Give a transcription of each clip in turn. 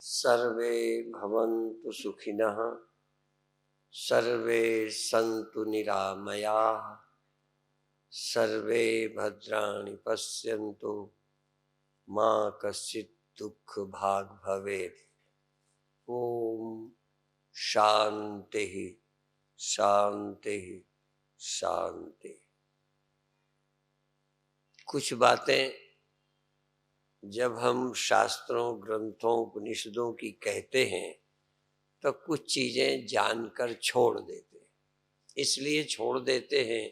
सर्वे भवन्तु सुखिनः, सर्वे सन्तु निरामयाः, सर्वे भद्राणि पश्यन्तु, मा कश्चित् दुःख भाग् भवेत्। ओम शांति शांति शांति। कुछ बातें जब हम शास्त्रों, ग्रंथों, उपनिषदों की कहते हैं तो कुछ चीजें जानकर छोड़ देते हैं। इसलिए छोड़ देते हैं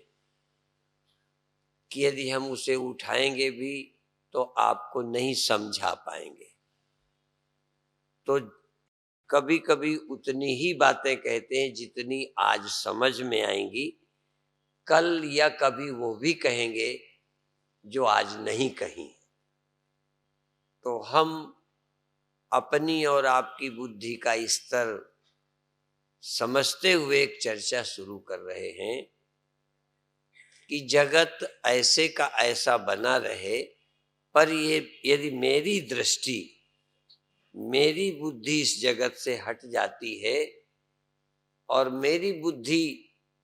कि यदि हम उसे उठाएंगे भी तो आपको नहीं समझा पाएंगे। तो कभी कभी उतनी ही बातें कहते हैं जितनी आज समझ में आएंगी, कल या कभी वो भी कहेंगे जो आज नहीं कही। तो हम अपनी और आपकी बुद्धि का स्तर समझते हुए एक चर्चा शुरू कर रहे हैं कि जगत ऐसे का ऐसा बना रहे, पर ये यदि मेरी दृष्टि, मेरी बुद्धि इस जगत से हट जाती है और मेरी बुद्धि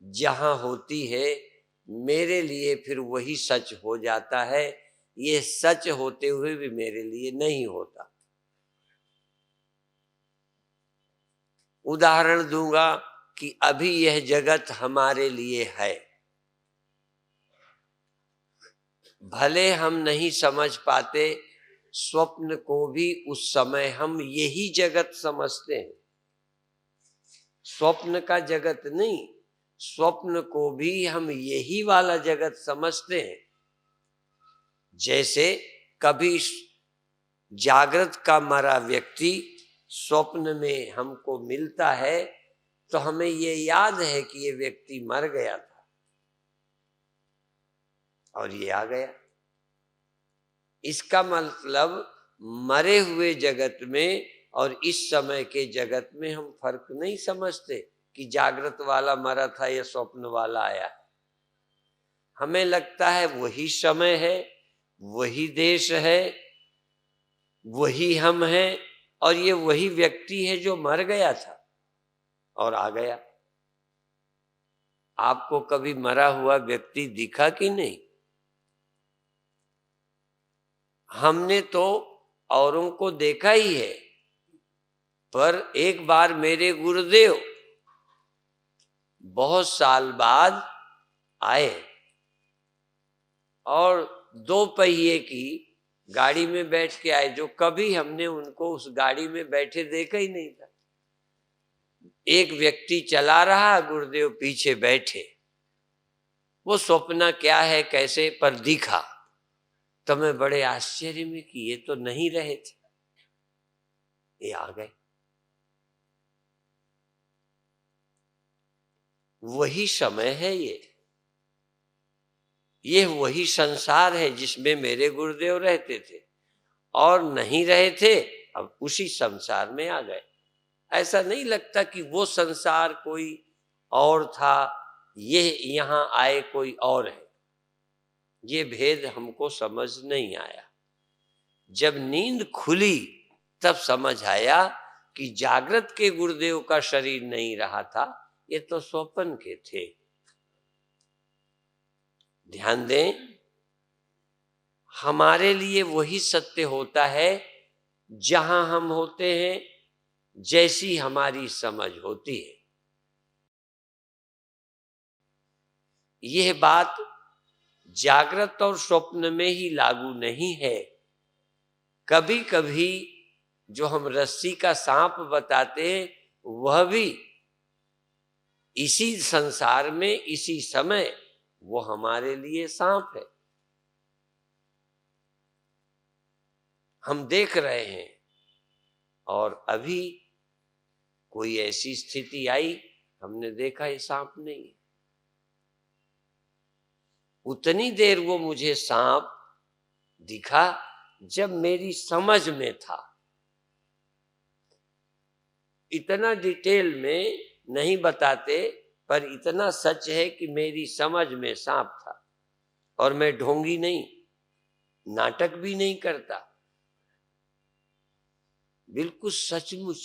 जहाँ होती है मेरे लिए फिर वही सच हो जाता है। ये सच होते हुए भी मेरे लिए नहीं होता। उदाहरण दूंगा कि अभी यह जगत हमारे लिए है, भले हम नहीं समझ पाते, स्वप्न को भी उस समय हम यही जगत समझते हैं। स्वप्न का जगत नहीं, स्वप्न को भी हम यही वाला जगत समझते हैं। जैसे कभी जागृत का मरा व्यक्ति स्वप्न में हमको मिलता है तो हमें ये याद है कि ये व्यक्ति मर गया था और ये आ गया। इसका मतलब मरे हुए जगत में और इस समय के जगत में हम फर्क नहीं समझते कि जागृत वाला मरा था या स्वप्न वाला आया। हमें लगता है वही समय है, वही देश है, वही हम हैं और ये वही व्यक्ति है जो मर गया था और आ गया। आपको कभी मरा हुआ व्यक्ति दिखा कि नहीं? हमने तो औरों को देखा ही है, पर एक बार मेरे गुरुदेव बहुत साल बाद आए और 2 पहिए की गाड़ी में बैठ के आए, जो कभी हमने उनको उस गाड़ी में बैठे देखा ही नहीं था। एक व्यक्ति चला रहा, गुरुदेव पीछे बैठे। वो स्वप्न क्या है कैसे पर दिखा तो मैं बड़े आश्चर्य में कि ये तो नहीं रहे थे, ये आ गए। वही समय है, ये वही संसार है जिसमें मेरे गुरुदेव रहते थे और नहीं रहे थे, अब उसी संसार में आ गए। ऐसा नहीं लगता कि वो संसार कोई और था, ये यहाँ आए कोई और है। ये भेद हमको समझ नहीं आया। जब नींद खुली तब समझ आया कि जागृत के गुरुदेव का शरीर नहीं रहा था, ये तो स्वप्न के थे। ध्यान दें, हमारे लिए वही सत्य होता है जहां हम होते हैं, जैसी हमारी समझ होती है। यह बात जागृत और स्वप्न में ही लागू नहीं है। कभी कभी जो हम रस्सी का सांप बताते हैं वह भी इसी संसार में, इसी समय वो हमारे लिए सांप है। हम देख रहे हैं और अभी कोई ऐसी स्थिति आई, हमने देखा ये सांप नहीं है। उतनी देर वो मुझे सांप दिखा जब मेरी समझ में था। इतना डिटेल में नहीं बताते, पर इतना सच है कि मेरी समझ में सांप था और मैं ढोंगी नहीं, नाटक भी नहीं करता। बिल्कुल सचमुच।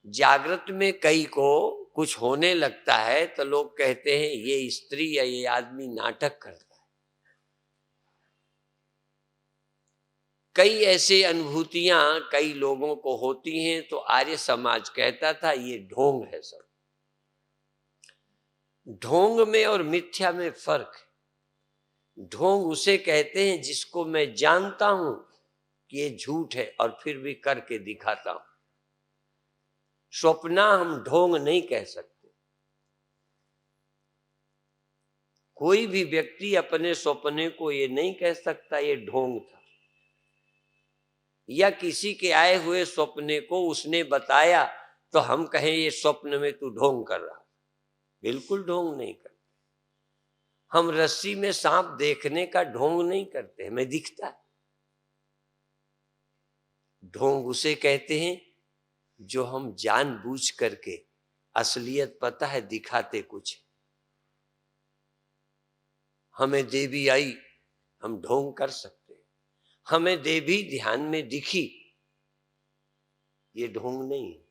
जागृत में कई को कुछ होने लगता है तो लोग कहते हैं ये स्त्री या ये आदमी नाटक करता है। कई ऐसे अनुभूतियां कई लोगों को होती हैं तो आर्य समाज कहता था ये ढोंग है सब। ढोंग में और मिथ्या में फर्क है। ढोंग उसे कहते हैं जिसको मैं जानता हूं कि ये झूठ है और फिर भी करके दिखाता हूं। स्वप्ना हम ढोंग नहीं कह सकते। कोई भी व्यक्ति अपने सपने को ये नहीं कह सकता ये ढोंग था, या किसी के आए हुए सपने को उसने बताया तो हम कहें ये स्वप्न में तू ढोंग कर रहा। बिल्कुल ढोंग नहीं करते। हम रस्सी में सांप देखने का ढोंग नहीं करते, हमें दिखता है। ढोंग उसे कहते हैं जो हम जानबूझ करके, असलियत पता है दिखाते कुछ। हमें देवी आई, हम ढोंग कर सकते हैं। हमें देवी ध्यान में दिखी, ये ढोंग नहीं है।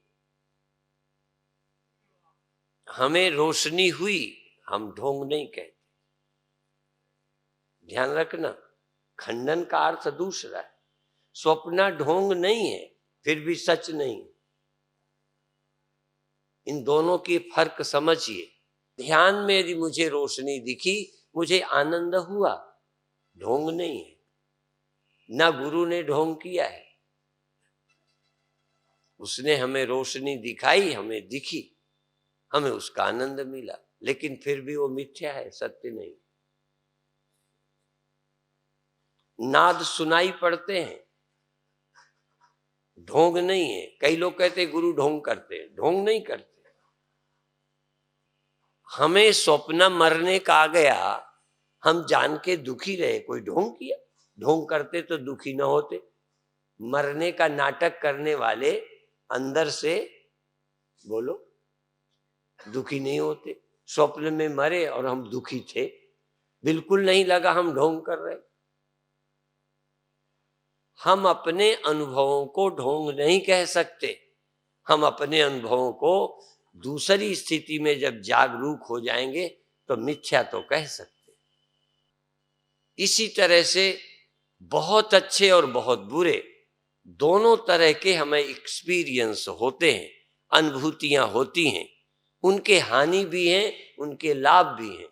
हमें रोशनी हुई, हम ढोंग नहीं कहते। ध्यान रखना, खंडन का अर्थ दूसरा है। स्वप्न ढोंग नहीं है, फिर भी सच नहीं। इन दोनों की फर्क समझिए। ध्यान में यदि मुझे रोशनी दिखी, मुझे आनंद हुआ, ढोंग नहीं है। ना गुरु ने ढोंग किया है, उसने हमें रोशनी दिखाई, हमें दिखी, हमें उसका आनंद मिला, लेकिन फिर भी वो मिथ्या है, सत्य नहीं। नाद सुनाई पड़ते हैं, ढोंग नहीं है। कई लोग कहते हैं गुरु ढोंग करते हैं, ढोंग नहीं करते। हमें स्वप्न मरने का आ गया, हम जान के दुखी रहे, कोई ढोंग किया? ढोंग करते तो दुखी न होते। मरने का नाटक करने वाले अंदर से बोलो दुखी नहीं होते। स्वप्न में मरे और हम दुखी थे, बिल्कुल नहीं लगा हम ढोंग कर रहे। हम अपने अनुभवों को ढोंग नहीं कह सकते। हम अपने अनुभवों को दूसरी स्थिति में जब जागरूक हो जाएंगे तो मिथ्या तो कह सकते। इसी तरह से बहुत अच्छे और बहुत बुरे दोनों तरह के हमें एक्सपीरियंस होते हैं, अनुभूतियां होती हैं। उनके हानि भी हैं, उनके लाभ भी हैं।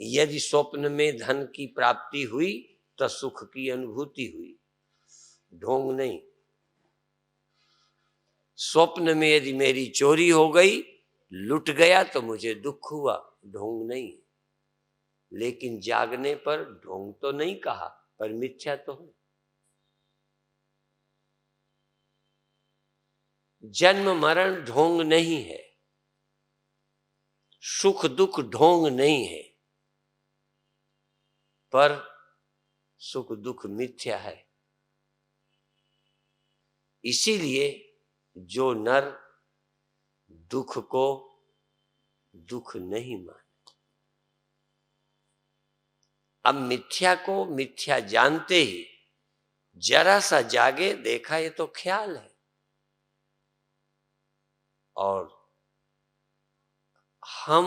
यदि स्वप्न में धन की प्राप्ति हुई तो सुख की अनुभूति हुई, ढोंग नहीं। स्वप्न में यदि मेरी चोरी हो गई, लुट गया तो मुझे दुख हुआ, ढोंग नहीं। लेकिन जागने पर ढोंग तो नहीं कहा, पर मिथ्या तो है। जन्म मरण ढोंग नहीं है, सुख दुख ढोंग नहीं है, पर सुख दुख मिथ्या है। इसीलिए जो नर दुख को दुख नहीं माने। अब मिथ्या को मिथ्या जानते ही जरा सा जागे, देखा ये तो ख्याल है, और हम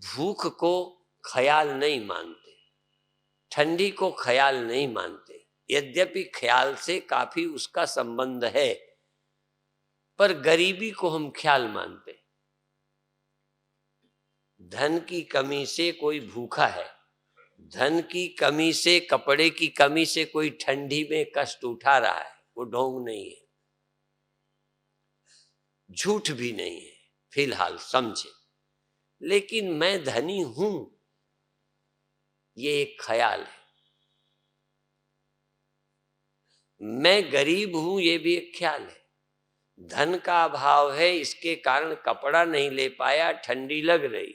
भूख को ख्याल नहीं मानते, ठंडी को ख्याल नहीं मानते। यद्यपि ख्याल से काफी उसका संबंध है, पर गरीबी को हम ख्याल मानते। धन की कमी से कोई भूखा है, धन की कमी से, कपड़े की कमी से कोई ठंडी में कष्ट उठा रहा है, वो ढोंग नहीं है, झूठ भी नहीं है, फिलहाल समझे। लेकिन मैं धनी हूं, ये एक ख्याल है। मैं गरीब हूं, ये भी एक ख्याल है। धन का अभाव है, इसके कारण कपड़ा नहीं ले पाया, ठंडी लग रही।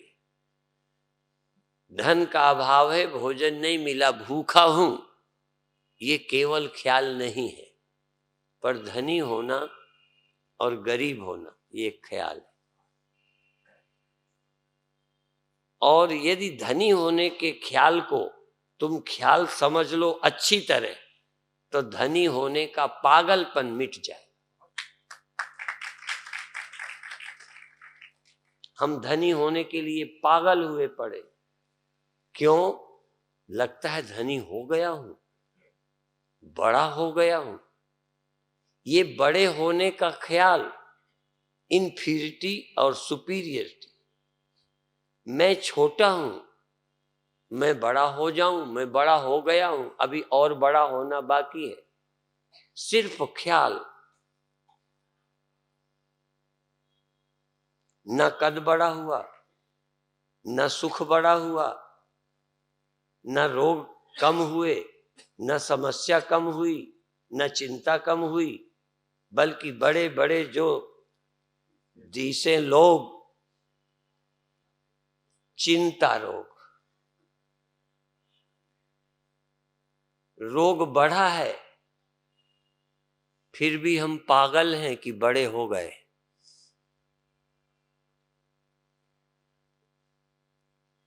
धन का अभाव है, भोजन नहीं मिला, भूखा हूं, ये केवल ख्याल नहीं है। पर धनी होना और गरीब होना ये एक ख्याल है। और यदि धनी होने के ख्याल को तुम ख्याल समझ लो अच्छी तरह, तो धनी होने का पागलपन मिट जाए। हम धनी होने के लिए पागल हुए पड़े। क्यों? लगता है धनी हो गया हूं, बड़ा हो गया हूं। ये बड़े होने का ख्याल इंफीरिटी और सुपीरियरिटी, मैं छोटा हूं, मैं बड़ा हो जाऊं, मैं बड़ा हो गया हूं, अभी और बड़ा होना बाकी है, सिर्फ ख्याल। न कद बड़ा हुआ, न सुख बड़ा हुआ, न रोग कम हुए, न समस्या कम हुई, न चिंता कम हुई, बल्कि बड़े बड़े जो दिसे लोग, चिंता रोग बढ़ा है, फिर भी हम पागल हैं कि बड़े हो गए।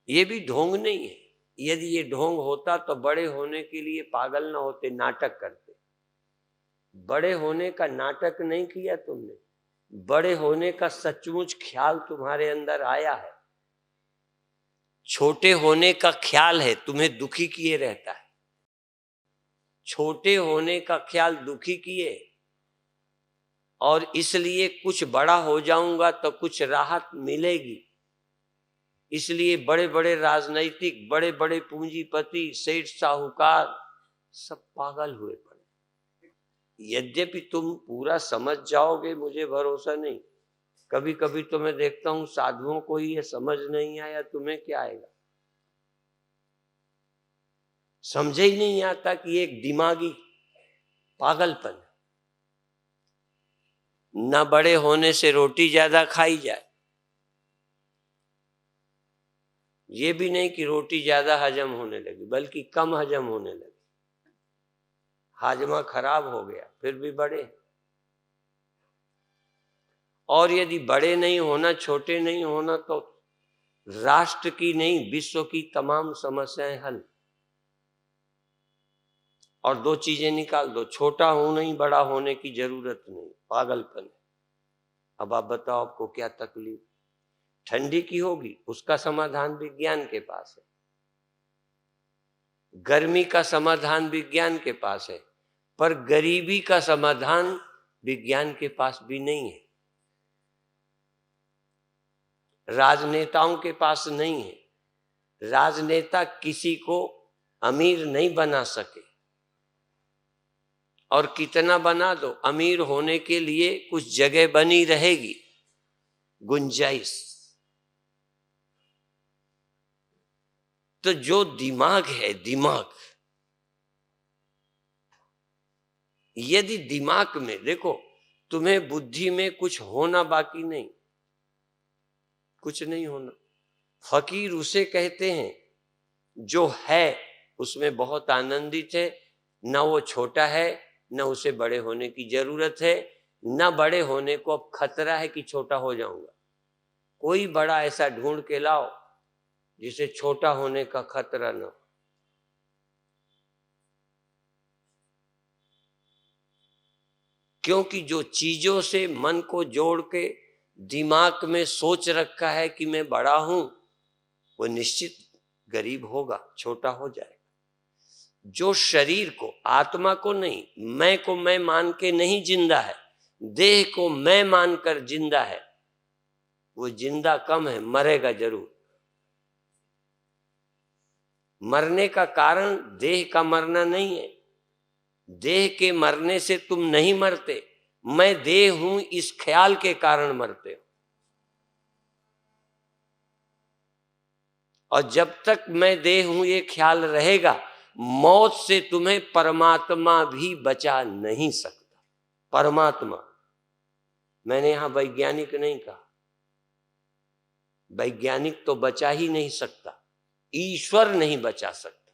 ये भी ढोंग नहीं है। यदि ये ढोंग होता तो बड़े होने के लिए पागल ना होते, नाटक करते। बड़े होने का नाटक नहीं किया तुमने, बड़े होने का सचमुच ख्याल तुम्हारे अंदर आया है। छोटे होने का ख्याल है, तुम्हें दुखी किए रहता है। छोटे होने का ख्याल दुखी किए, और इसलिए कुछ बड़ा हो जाऊंगा तो कुछ राहत मिलेगी, इसलिए बड़े बड़े राजनैतिक, बड़े बड़े पूंजीपति, सेठ साहूकार सब पागल हुए पड़े। यद्यपि तुम पूरा समझ जाओगे मुझे भरोसा नहीं। कभी कभी तो मैं देखता हूं साधुओं को ही ये समझ नहीं आया, तुम्हें क्या आएगा? समझे ही नहीं आता कि एक दिमागी पागलपन। न बड़े होने से रोटी ज्यादा खाई जाए, ये भी नहीं कि रोटी ज्यादा हजम होने लगी, बल्कि कम हजम होने लगी, हाजमा खराब हो गया, फिर भी बड़े। और यदि बड़े नहीं होना, छोटे नहीं होना, तो राष्ट्र की नहीं, विश्व की तमाम समस्याएं हल। और दो चीजें निकाल दो, छोटा हूं नहीं, बड़ा होने की जरूरत नहीं, पागलपन। अब आप बताओ आपको क्या तकलीफ? ठंडी की होगी, उसका समाधान विज्ञान के पास है। गर्मी का समाधान विज्ञान के पास है, पर गरीबी का समाधान विज्ञान के पास भी नहीं है, राजनेताओं के पास नहीं है। राजनेता किसी को अमीर नहीं बना सके, और कितना बना दो, अमीर होने के लिए कुछ जगह बनी रहेगी, गुंजाइश। तो जो दिमाग है, दिमाग, यदि दिमाग में देखो, तुम्हें बुद्धि में कुछ होना बाकी नहीं, कुछ नहीं होना। फकीर उसे कहते हैं जो है उसमें बहुत आनंदित है, न वो छोटा है, न उसे बड़े होने की जरूरत है, न बड़े होने को अब खतरा है कि छोटा हो जाऊंगा। कोई बड़ा ऐसा ढूंढ के लाओ जिसे छोटा होने का खतरा न हो। क्योंकि जो चीजों से मन को जोड़ के दिमाग में सोच रखा है कि मैं बड़ा हूं, वो निश्चित गरीब होगा, छोटा हो जाएगा। जो शरीर को, आत्मा को नहीं, मैं को मैं मान के नहीं जिंदा है, देह को मैं मानकर जिंदा है, वो जिंदा कम है, मरेगा जरूर। मरने का कारण देह का मरना नहीं है, देह के मरने से तुम नहीं मरते, मैं देह हूं इस ख्याल के कारण मरते हो। और जब तक मैं देह हूं ये ख्याल रहेगा, मौत से तुम्हें परमात्मा भी बचा नहीं सकता। परमात्मा, मैंने यहां वैज्ञानिक नहीं कहा, वैज्ञानिक तो बचा ही नहीं सकता, ईश्वर नहीं बचा सकता।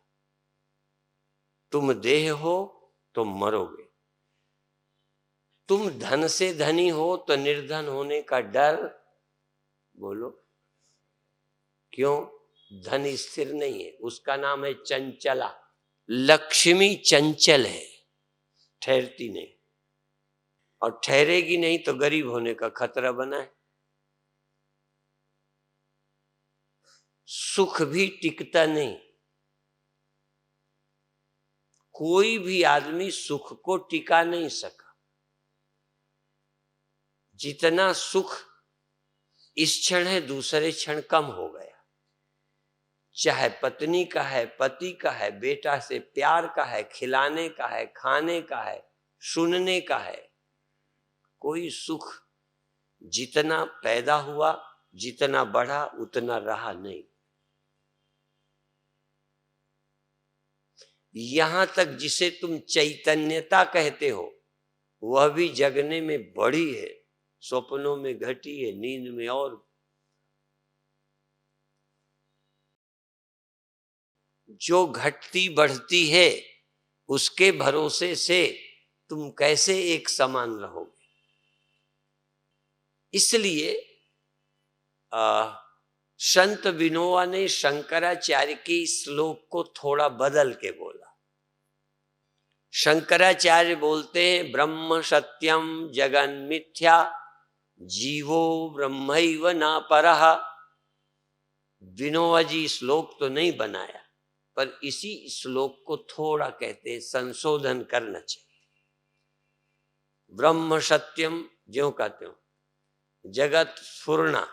तुम देह हो तो मरोगे, तुम धन से धनी हो तो निर्धन होने का डर, बोलो क्यों? धन स्थिर नहीं है, उसका नाम है चंचला। लक्ष्मी चंचल है, ठहरती नहीं, और ठहरेगी नहीं तो गरीब होने का खतरा बना है। सुख भी टिकता नहीं, कोई भी आदमी सुख को टिका नहीं सका। जितना सुख इस क्षण है, दूसरे क्षण कम हो गया। चाहे पत्नी का है, पति का है, बेटा से प्यार का है, खिलाने का है, खाने का है, सुनने का है, कोई सुख जितना पैदा हुआ, जितना बढ़ा, उतना रहा नहीं। यहां तक जिसे तुम चैतन्यता कहते हो, वह भी जगने में बढ़ी है, स्वप्नों में घटी है, नींद में। और जो घटती बढ़ती है, उसके भरोसे से तुम कैसे एक समान रहोगे? इसलिए संत विनोबा ने शंकराचार्य की श्लोक को थोड़ा बदल के बोला। शंकराचार्य बोलते हैं ब्रह्म सत्यम जगन मिथ्या जीवो ब्रह्मैव न परः। विनोबा जी श्लोक तो नहीं बनाया, पर इसी श्लोक को थोड़ा कहते संशोधन करना चाहिए। ब्रह्म सत्यम ज्यों का त्यों, जगत स्फुरना,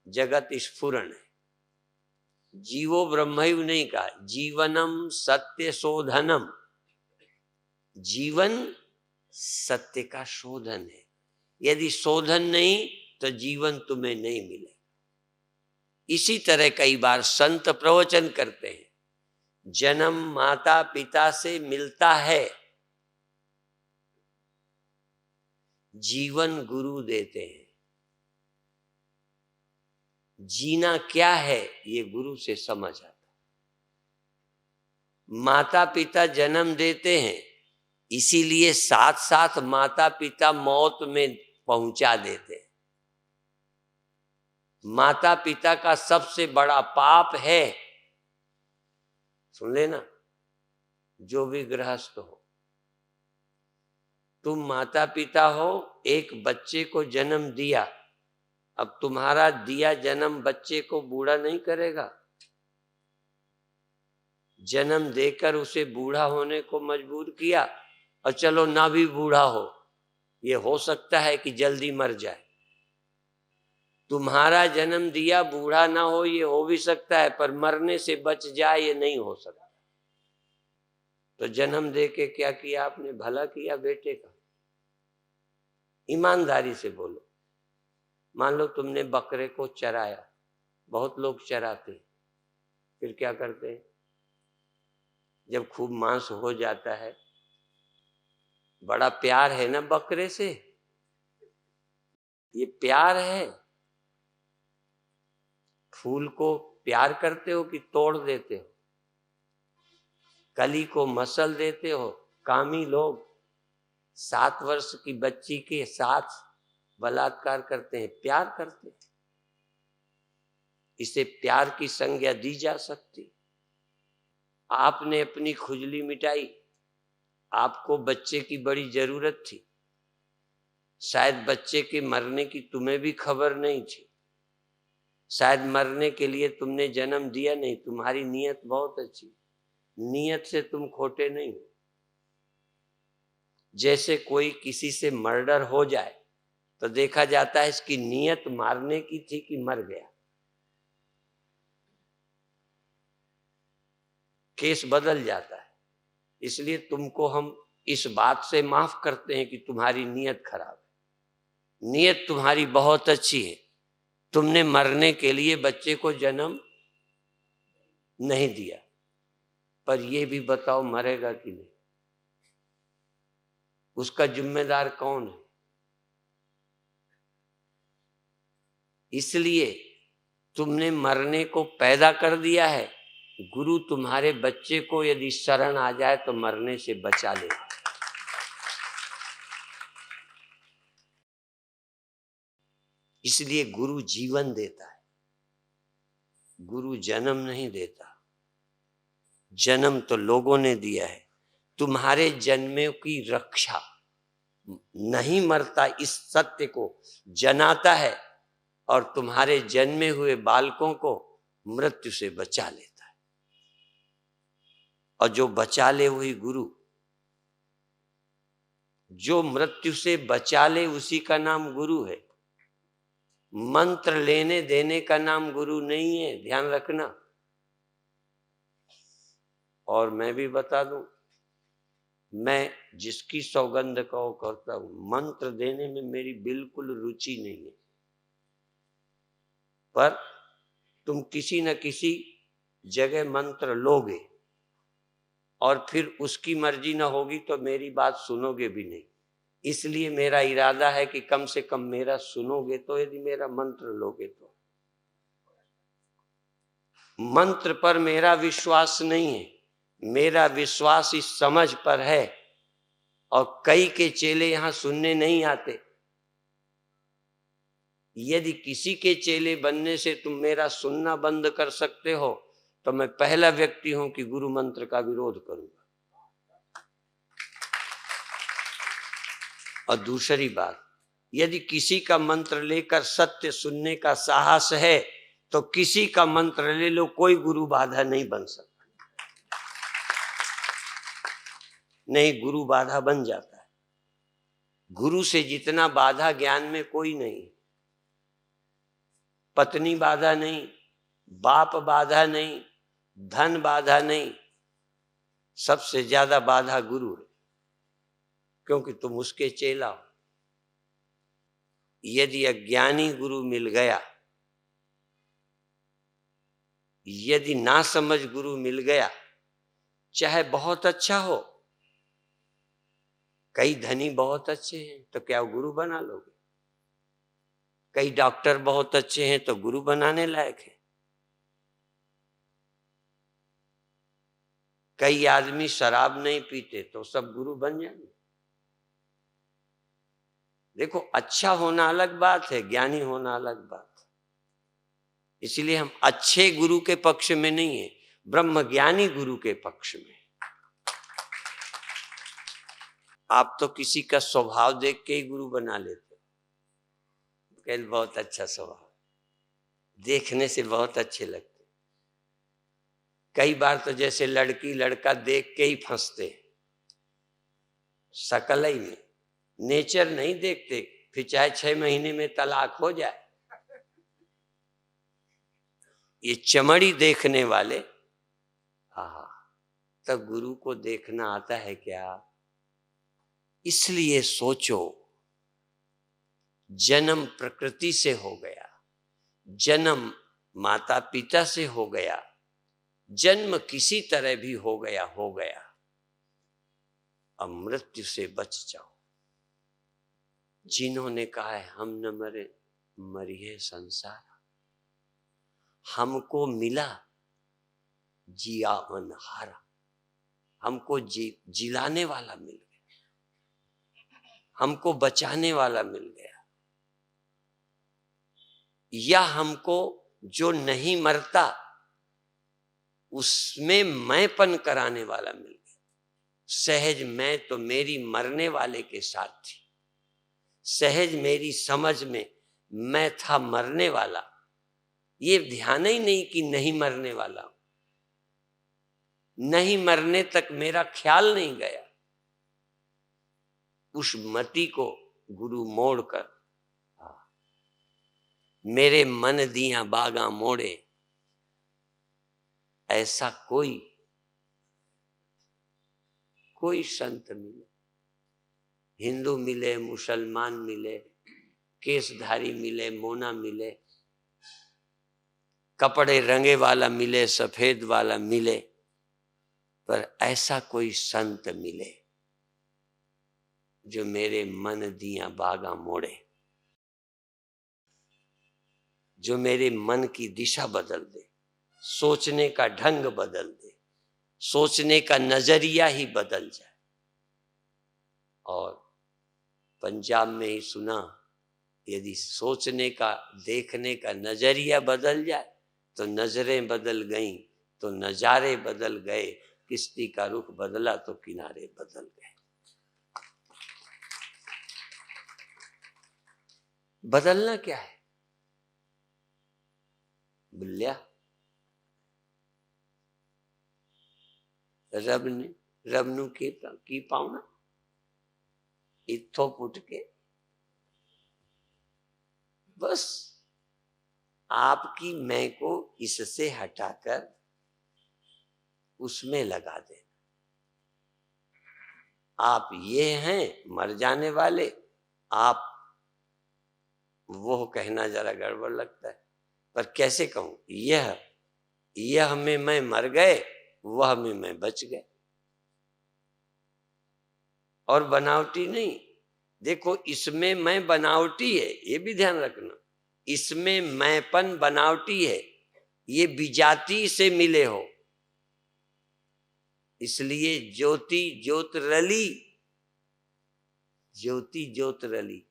जगत स्फुरण है। जीवो ब्रह्मैव नहीं कहा, जीवनम सत्य शोधनम, जीवन सत्य का शोधन है। यदि शोधन नहीं तो जीवन तुम्हें नहीं मिले। इसी तरह कई बार संत प्रवचन करते हैं, जन्म माता पिता से मिलता है, जीवन गुरु देते हैं। जीना क्या है ये गुरु से समझ आता। माता पिता जन्म देते हैं, इसीलिए साथ साथ माता पिता मौत में पहुंचा देते हैं। माता पिता का सबसे बड़ा पाप है, सुन लेना, जो भी गृहस्थ हो, तुम माता पिता हो, एक बच्चे को जन्म दिया, अब तुम्हारा दिया जन्म बच्चे को बूढ़ा नहीं करेगा। जन्म देकर उसे बूढ़ा होने को मजबूर किया, और चलो ना भी बूढ़ा हो, ये हो सकता है कि जल्दी मर जाए। तुम्हारा जन्म दिया, बूढ़ा ना हो ये हो भी सकता है, पर मरने से बच जाए ये नहीं हो सकता। तो जन्म दे के क्या किया आपने? भला किया बेटे का। ईमानदारी से बोलो। मान लो तुमने बकरे को चराया, बहुत लोग चराते, फिर क्या करते हैं? जब खूब मांस हो जाता है, बड़ा प्यार है ना बकरे से, ये प्यार है। फूल को प्यार करते हो कि तोड़ देते हो? कली को मसल देते हो? कामी लोग 7 वर्ष की बच्ची के साथ बलात्कार करते हैं, प्यार करते हैं। इसे प्यार की संज्ञा दी जा सकती। आपने अपनी खुजली मिटाई, आपको बच्चे की बड़ी जरूरत थी, शायद बच्चे के मरने की तुम्हें भी खबर नहीं थी, शायद मरने के लिए तुमने जन्म दिया नहीं, तुम्हारी नीयत बहुत अच्छी, नीयत से तुम खोटे नहीं हो। जैसे कोई किसी से मर्डर हो जाए तो देखा जाता है इसकी नीयत मारने की थी कि मर गया, केस बदल जाता है। इसलिए तुमको हम इस बात से माफ करते हैं कि तुम्हारी नीयत खराब है। नीयत तुम्हारी बहुत अच्छी है, तुमने मरने के लिए बच्चे को जन्म नहीं दिया, पर यह भी बताओ मरेगा कि नहीं? उसका जिम्मेदार कौन है? इसलिए तुमने मरने को पैदा कर दिया है, गुरु तुम्हारे बच्चे को यदि शरण आ जाए तो मरने से बचा ले। इसलिए गुरु जीवन देता है, गुरु जन्म नहीं देता, जन्म तो लोगों ने दिया है। तुम्हारे जन्म की रक्षा, नहीं मरता इस सत्य को जनाता है और तुम्हारे जन्मे हुए बालकों को मृत्यु से बचा लेता है। और जो बचा ले वही गुरु, जो मृत्यु से बचा ले उसी का नाम गुरु है। मंत्र लेने देने का नाम गुरु नहीं है, ध्यान रखना। और मैं भी बता दूं, मैं जिसकी सौगंध कहो करता हूं, मंत्र देने में मेरी बिल्कुल रुचि नहीं है। पर तुम किसी न किसी जगह मंत्र लोगे और फिर उसकी मर्जी ना होगी तो मेरी बात सुनोगे भी नहीं। इसलिए मेरा इरादा है कि कम से कम मेरा सुनोगे तो, यदि मेरा मंत्र लोगे तो। मंत्र पर मेरा विश्वास नहीं है, मेरा विश्वास इस समझ पर है। और कई के चेले यहां सुनने नहीं आते। यदि किसी के चेले बनने से तुम मेरा सुनना बंद कर सकते हो तो मैं पहला व्यक्ति हूं कि गुरु मंत्र का विरोध करूंगा। और दूसरी बात, यदि किसी का मंत्र लेकर सत्य सुनने का साहस है तो किसी का मंत्र ले लो, कोई गुरु बाधा नहीं बन सकता। नहीं, गुरु बाधा बन जाता है। गुरु से जितना बाधा ज्ञान में कोई नहीं। पत्नी बाधा नहीं, बाप बाधा नहीं, धन बाधा नहीं, सबसे ज्यादा बाधा गुरु है, क्योंकि तुम उसके चेला हो। यदि अज्ञानी गुरु मिल गया, यदि ना समझ गुरु मिल गया, चाहे बहुत अच्छा हो, कई धनी बहुत अच्छे हैं तो क्या गुरु बना लोगे? कई डॉक्टर बहुत अच्छे हैं तो गुरु बनाने लायक है। कई आदमी शराब नहीं पीते तो सब गुरु बन जाएंगे। देखो, अच्छा होना अलग बात है, ज्ञानी होना अलग बात है। इसलिए हम अच्छे गुरु के पक्ष में नहीं है, ब्रह्मज्ञानी गुरु के पक्ष में। आप तो किसी का स्वभाव देख के ही गुरु बना लेते हो, कहते बहुत अच्छा स्वभाव, देखने से बहुत अच्छे लगते। कई बार तो जैसे लड़की लड़का देख के ही फंसते, शकल ही में, नेचर नहीं देखते। फिर चाहे 6 महीने में तलाक हो जाए, ये चमड़ी देखने वाले, हाँ, तब गुरु को देखना आता है क्या? इसलिए सोचो, जन्म प्रकृति से हो गया, जन्म माता पिता से हो गया, जन्म किसी तरह भी हो गया, अब मृत्यु से बच जाओ। जिन्होंने कहा है हम न मरे मरिए संसार, हमको मिला जिया अनहारा, हमको जिलाने वाला मिल गया, हमको बचाने वाला मिल गया, या हमको जो नहीं मरता उसमें मैंपन कराने वाला मिल गया। सहज मैं तो मेरी मरने वाले के साथ थी, सहज मेरी समझ में मैं था मरने वाला। ये ध्यान ही नहीं कि नहीं मरने वाला, नहीं मरने तक मेरा ख्याल नहीं गया। उस मति को गुरु मोड़कर, मेरे मन दिया बागा मोड़े, ऐसा कोई संत मिले, हिंदू मिले, मुसलमान मिले, केसधारी मिले, मोना मिले, कपड़े रंगे वाला मिले, सफेद वाला मिले, पर ऐसा कोई संत मिले जो मेरे मन दिया बागा मोड़े, जो मेरे मन की दिशा बदल दे, सोचने का ढंग बदल दे, सोचने का नजरिया ही बदल जाए। और पंजाब में ही सुना, यदि सोचने का देखने का नजरिया बदल जाए तो नजरें बदल गईं, तो नजारे बदल गए, किश्ती का रुख बदला तो किनारे बदल गए। बदलना क्या है? बुल्लिया रब नु की पाऊना इत्थों पुट के, बस आपकी मैं को इससे हटाकर उसमें लगा देना। आप ये हैं मर जाने वाले, आप वो कहना जरा गड़बड़ लगता है, पर कैसे कहूं, यह में मैं मर गए, वह में मैं बच गए। और बनावटी नहीं, देखो इसमें मैं बनावटी है, ये भी ध्यान रखना, इसमें मैंपन बनावटी है, ये विजाति से मिले हो, इसलिए ज्योति ज्योत रली, ज्योति ज्योत रली।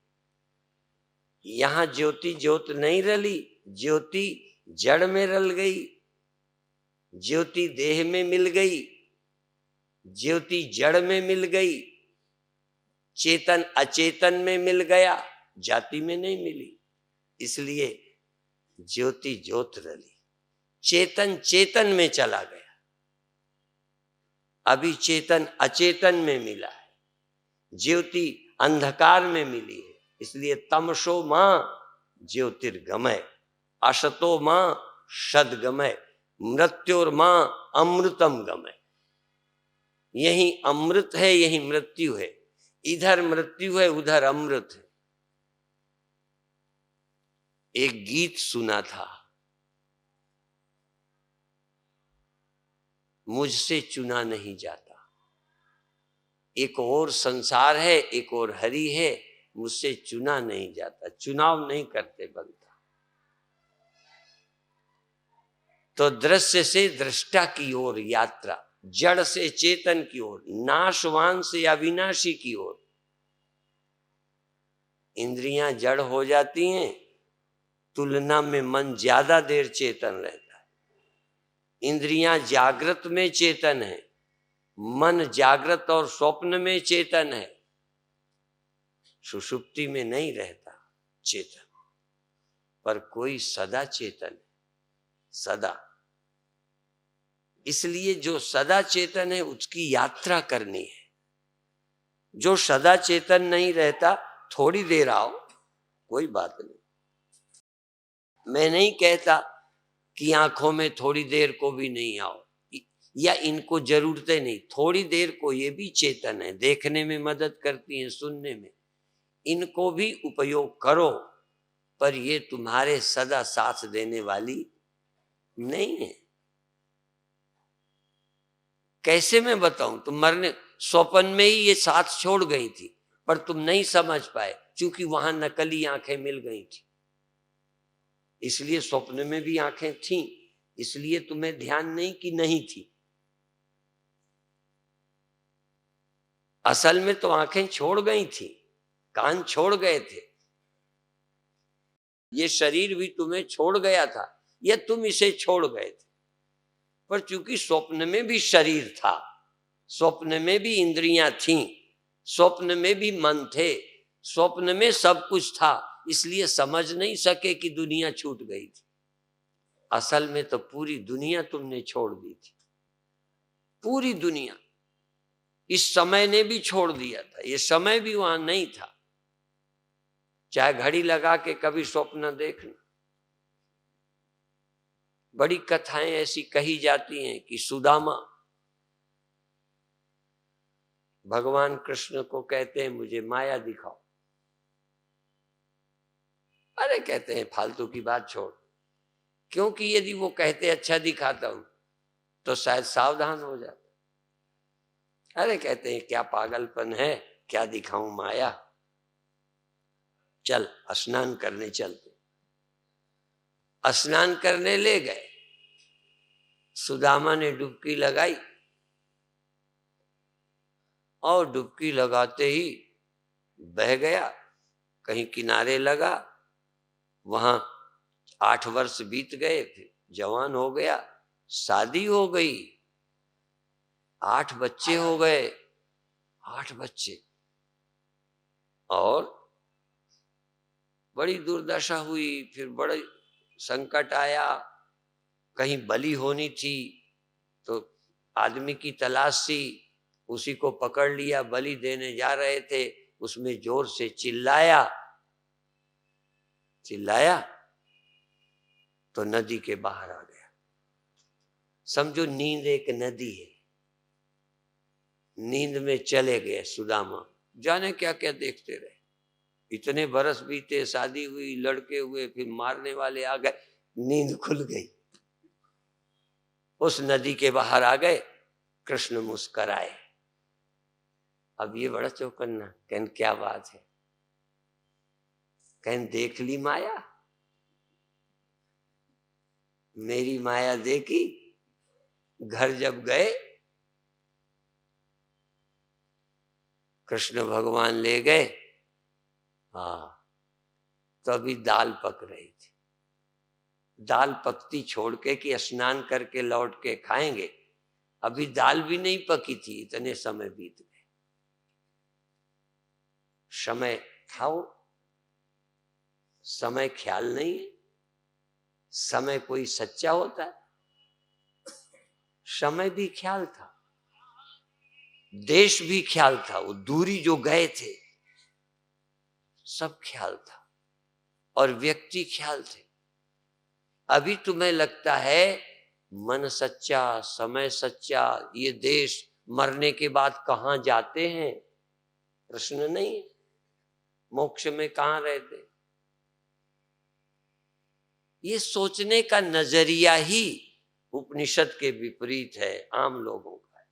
यहां ज्योति ज्योत नहीं रली, ज्योति जड़ में रल गई, ज्योति देह में मिल गई, ज्योति जड़ में मिल गई, चेतन अचेतन में मिल गया, जाति में नहीं मिली, इसलिए ज्योति ज्योत रली। चेतन चेतन में चला गया, अभी चेतन अचेतन में मिला है, ज्योति अंधकार में मिली है, इसलिए तमसो मां ज्योतिर्गमय, असतो मां सद्गमय, मृत्योर मां अमृतम गमय। यही अमृत है, यही मृत्यु है, इधर मृत्यु है, उधर अमृत है। एक गीत सुना था, मुझसे चुना नहीं जाता, एक और संसार है, एक और हरि है, मुझसे चुना नहीं जाता, चुनाव नहीं करते बनता। तो दृश्य से दृष्टा की ओर यात्रा, जड़ से चेतन की ओर, नाशवान से अविनाशी की ओर। इंद्रियां जड़ हो जाती हैं, तुलना में मन ज्यादा देर चेतन रहता है। इंद्रियां जागृत में चेतन है, मन जागृत और स्वप्न में चेतन है, सुषुप्ति में नहीं रहता चेतन, पर कोई सदा चेतन है, सदा। इसलिए जो सदा चेतन है उसकी यात्रा करनी है। जो सदा चेतन नहीं रहता, थोड़ी देर आओ, कोई बात नहीं। मैं नहीं कहता कि आंखों में थोड़ी देर को भी नहीं आओ, या इनको जरूरतें नहीं, थोड़ी देर को ये भी चेतन है, देखने में मदद करती हैं, सुनने में, इनको भी उपयोग करो, पर ये तुम्हारे सदा साथ देने वाली नहीं है। कैसे मैं बताऊं, तुम मरने स्वप्न में ही ये साथ छोड़ गई थी, पर तुम नहीं समझ पाए, क्योंकि वहां नकली आंखें मिल गई थी, इसलिए स्वप्न में भी आंखें थीं, इसलिए तुम्हें ध्यान नहीं कि नहीं थी। असल में तो आंखें छोड़ गई थी, कान छोड़ गए थे, ये शरीर भी तुम्हें छोड़ गया था, या तुम इसे छोड़ गए थे, पर चूंकि स्वप्न में भी शरीर था, स्वप्न में भी इंद्रियां थीं, स्वप्न में भी मन थे, स्वप्न में सब कुछ था, इसलिए समझ नहीं सके कि दुनिया छूट गई थी। असल में तो पूरी दुनिया तुमने छोड़ दी थी, पूरी दुनिया। इस समय ने भी छोड़ दिया था, ये समय भी वहां नहीं था। चाहे घड़ी लगा के कभी स्वप्न देखना, बड़ी कथाएं ऐसी कही जाती हैं कि सुदामा भगवान कृष्ण को कहते हैं मुझे माया दिखाओ। अरे कहते हैं फालतू की बात छोड़, क्योंकि यदि वो कहते अच्छा दिखाता हूं तो शायद सावधान हो जाता। अरे कहते हैं क्या पागलपन है, क्या दिखाऊं माया, चल स्नान करने चलते। स्नान करने ले गए, सुदामा ने डुबकी लगाई, और डुबकी लगाते ही बह गया, कहीं किनारे लगा, वहां 8 वर्ष बीत गए, फिर जवान हो गया, शादी हो गई, 8 बच्चे हो गए, 8 बच्चे, और बड़ी दुर्दशा हुई। फिर बड़ा संकट आया, कहीं बलि होनी थी तो आदमी की तलाश थी, उसी को पकड़ लिया, बलि देने जा रहे थे, उसमें जोर से चिल्लाया तो नदी के बाहर आ गया। समझो नींद एक नदी है, नींद में चले गए सुदामा, जाने क्या क्या देखते रहे। इतने बरस बीते, शादी हुई, लड़के हुए, फिर मारने वाले आ गए, नींद खुल गई। उस नदी के बाहर आ गए, कृष्ण मुस्कराए। अब ये बड़ा चौकन्ना, कहन क्या बात है, कहन देख ली माया, मेरी माया देखी। घर जब गए, कृष्ण भगवान ले गए, हाँ, तो अभी दाल पक रही थी। दाल पकती छोड़ के कि स्नान करके लौट के खाएंगे, अभी दाल भी नहीं पकी थी, इतने समय बीत गए। समय खाओ, समय ख्याल नहीं है। समय कोई सच्चा होता है? समय भी ख्याल था, देश भी ख्याल था, वो दूरी जो गए थे सब ख्याल था, और व्यक्ति ख्याल थे। अभी तुम्हें लगता है मन सच्चा, समय सच्चा, ये देश मरने के बाद कहां जाते हैं? प्रश्न नहीं, मोक्ष में कहां रहते? ये सोचने का नजरिया ही उपनिषद के विपरीत है, आम लोगों का है।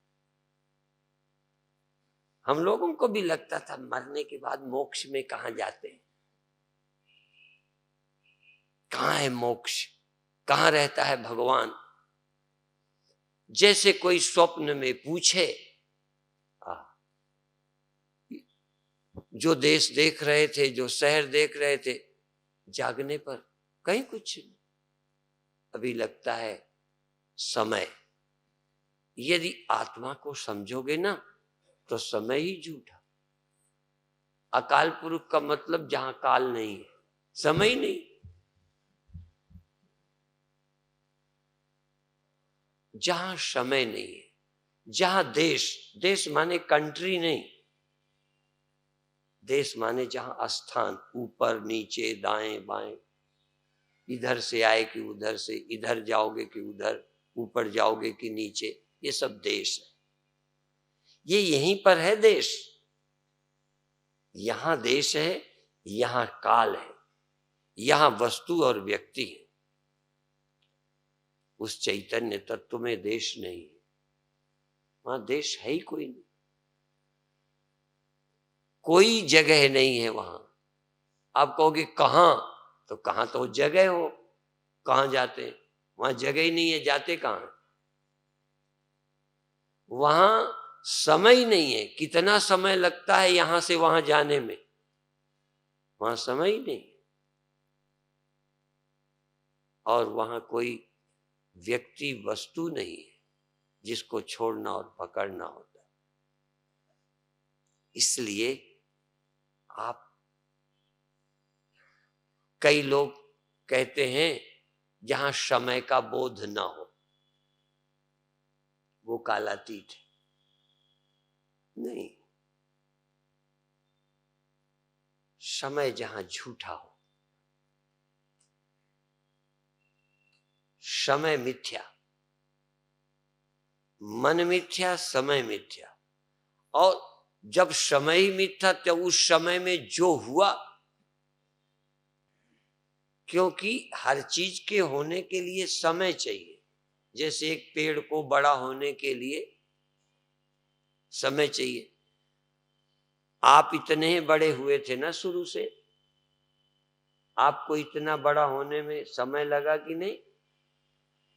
हम लोगों को भी लगता था मरने के बाद मोक्ष में कहां जाते हैं, कहां है मोक्ष, कहां रहता है भगवान। जैसे कोई स्वप्न में पूछे, जो देश देख रहे थे, जो शहर देख रहे थे, जागने पर कहीं कुछ नहीं। अभी लगता है समय, यदि आत्मा को समझोगे ना तो समय ही झूठा। अकाल पुरुष का मतलब जहां काल नहीं है, समय ही नहीं। जहां समय नहीं है, जहां देश, देश माने कंट्री नहीं, देश माने जहां स्थान, ऊपर नीचे दाएं बाएं, इधर से आए कि उधर से, इधर जाओगे कि उधर, ऊपर जाओगे कि नीचे, ये सब देश है। ये यहीं पर है देश, यहां देश है, यहां काल है, यहां वस्तु और व्यक्ति है। उस चैतन्य तत्व में देश नहीं है, वहां देश है ही कोई नहीं, कोई जगह नहीं है वहां। आप कहोगे कहां, तो कहां तो जगह हो, कहां जाते हैं? वहां जगह ही नहीं है, जाते कहां? वहां समय ही नहीं है, कितना समय लगता है यहां से वहां जाने में, वहां समय ही नहीं। और वहां कोई व्यक्ति वस्तु नहीं है जिसको छोड़ना और पकड़ना होता है। इसलिए आप, कई लोग कहते हैं जहां समय का बोध ना हो वो कालातीत है। नहीं, समय जहां झूठा हो, समय मिथ्या, मन मिथ्या, समय मिथ्या। और जब समय ही मिथ्या तो उस समय में जो हुआ, क्योंकि हर चीज के होने के लिए समय चाहिए। जैसे एक पेड़ को बड़ा होने के लिए समय चाहिए। आप इतने बड़े हुए थे ना शुरू से, आपको इतना बड़ा होने में समय लगा कि नहीं?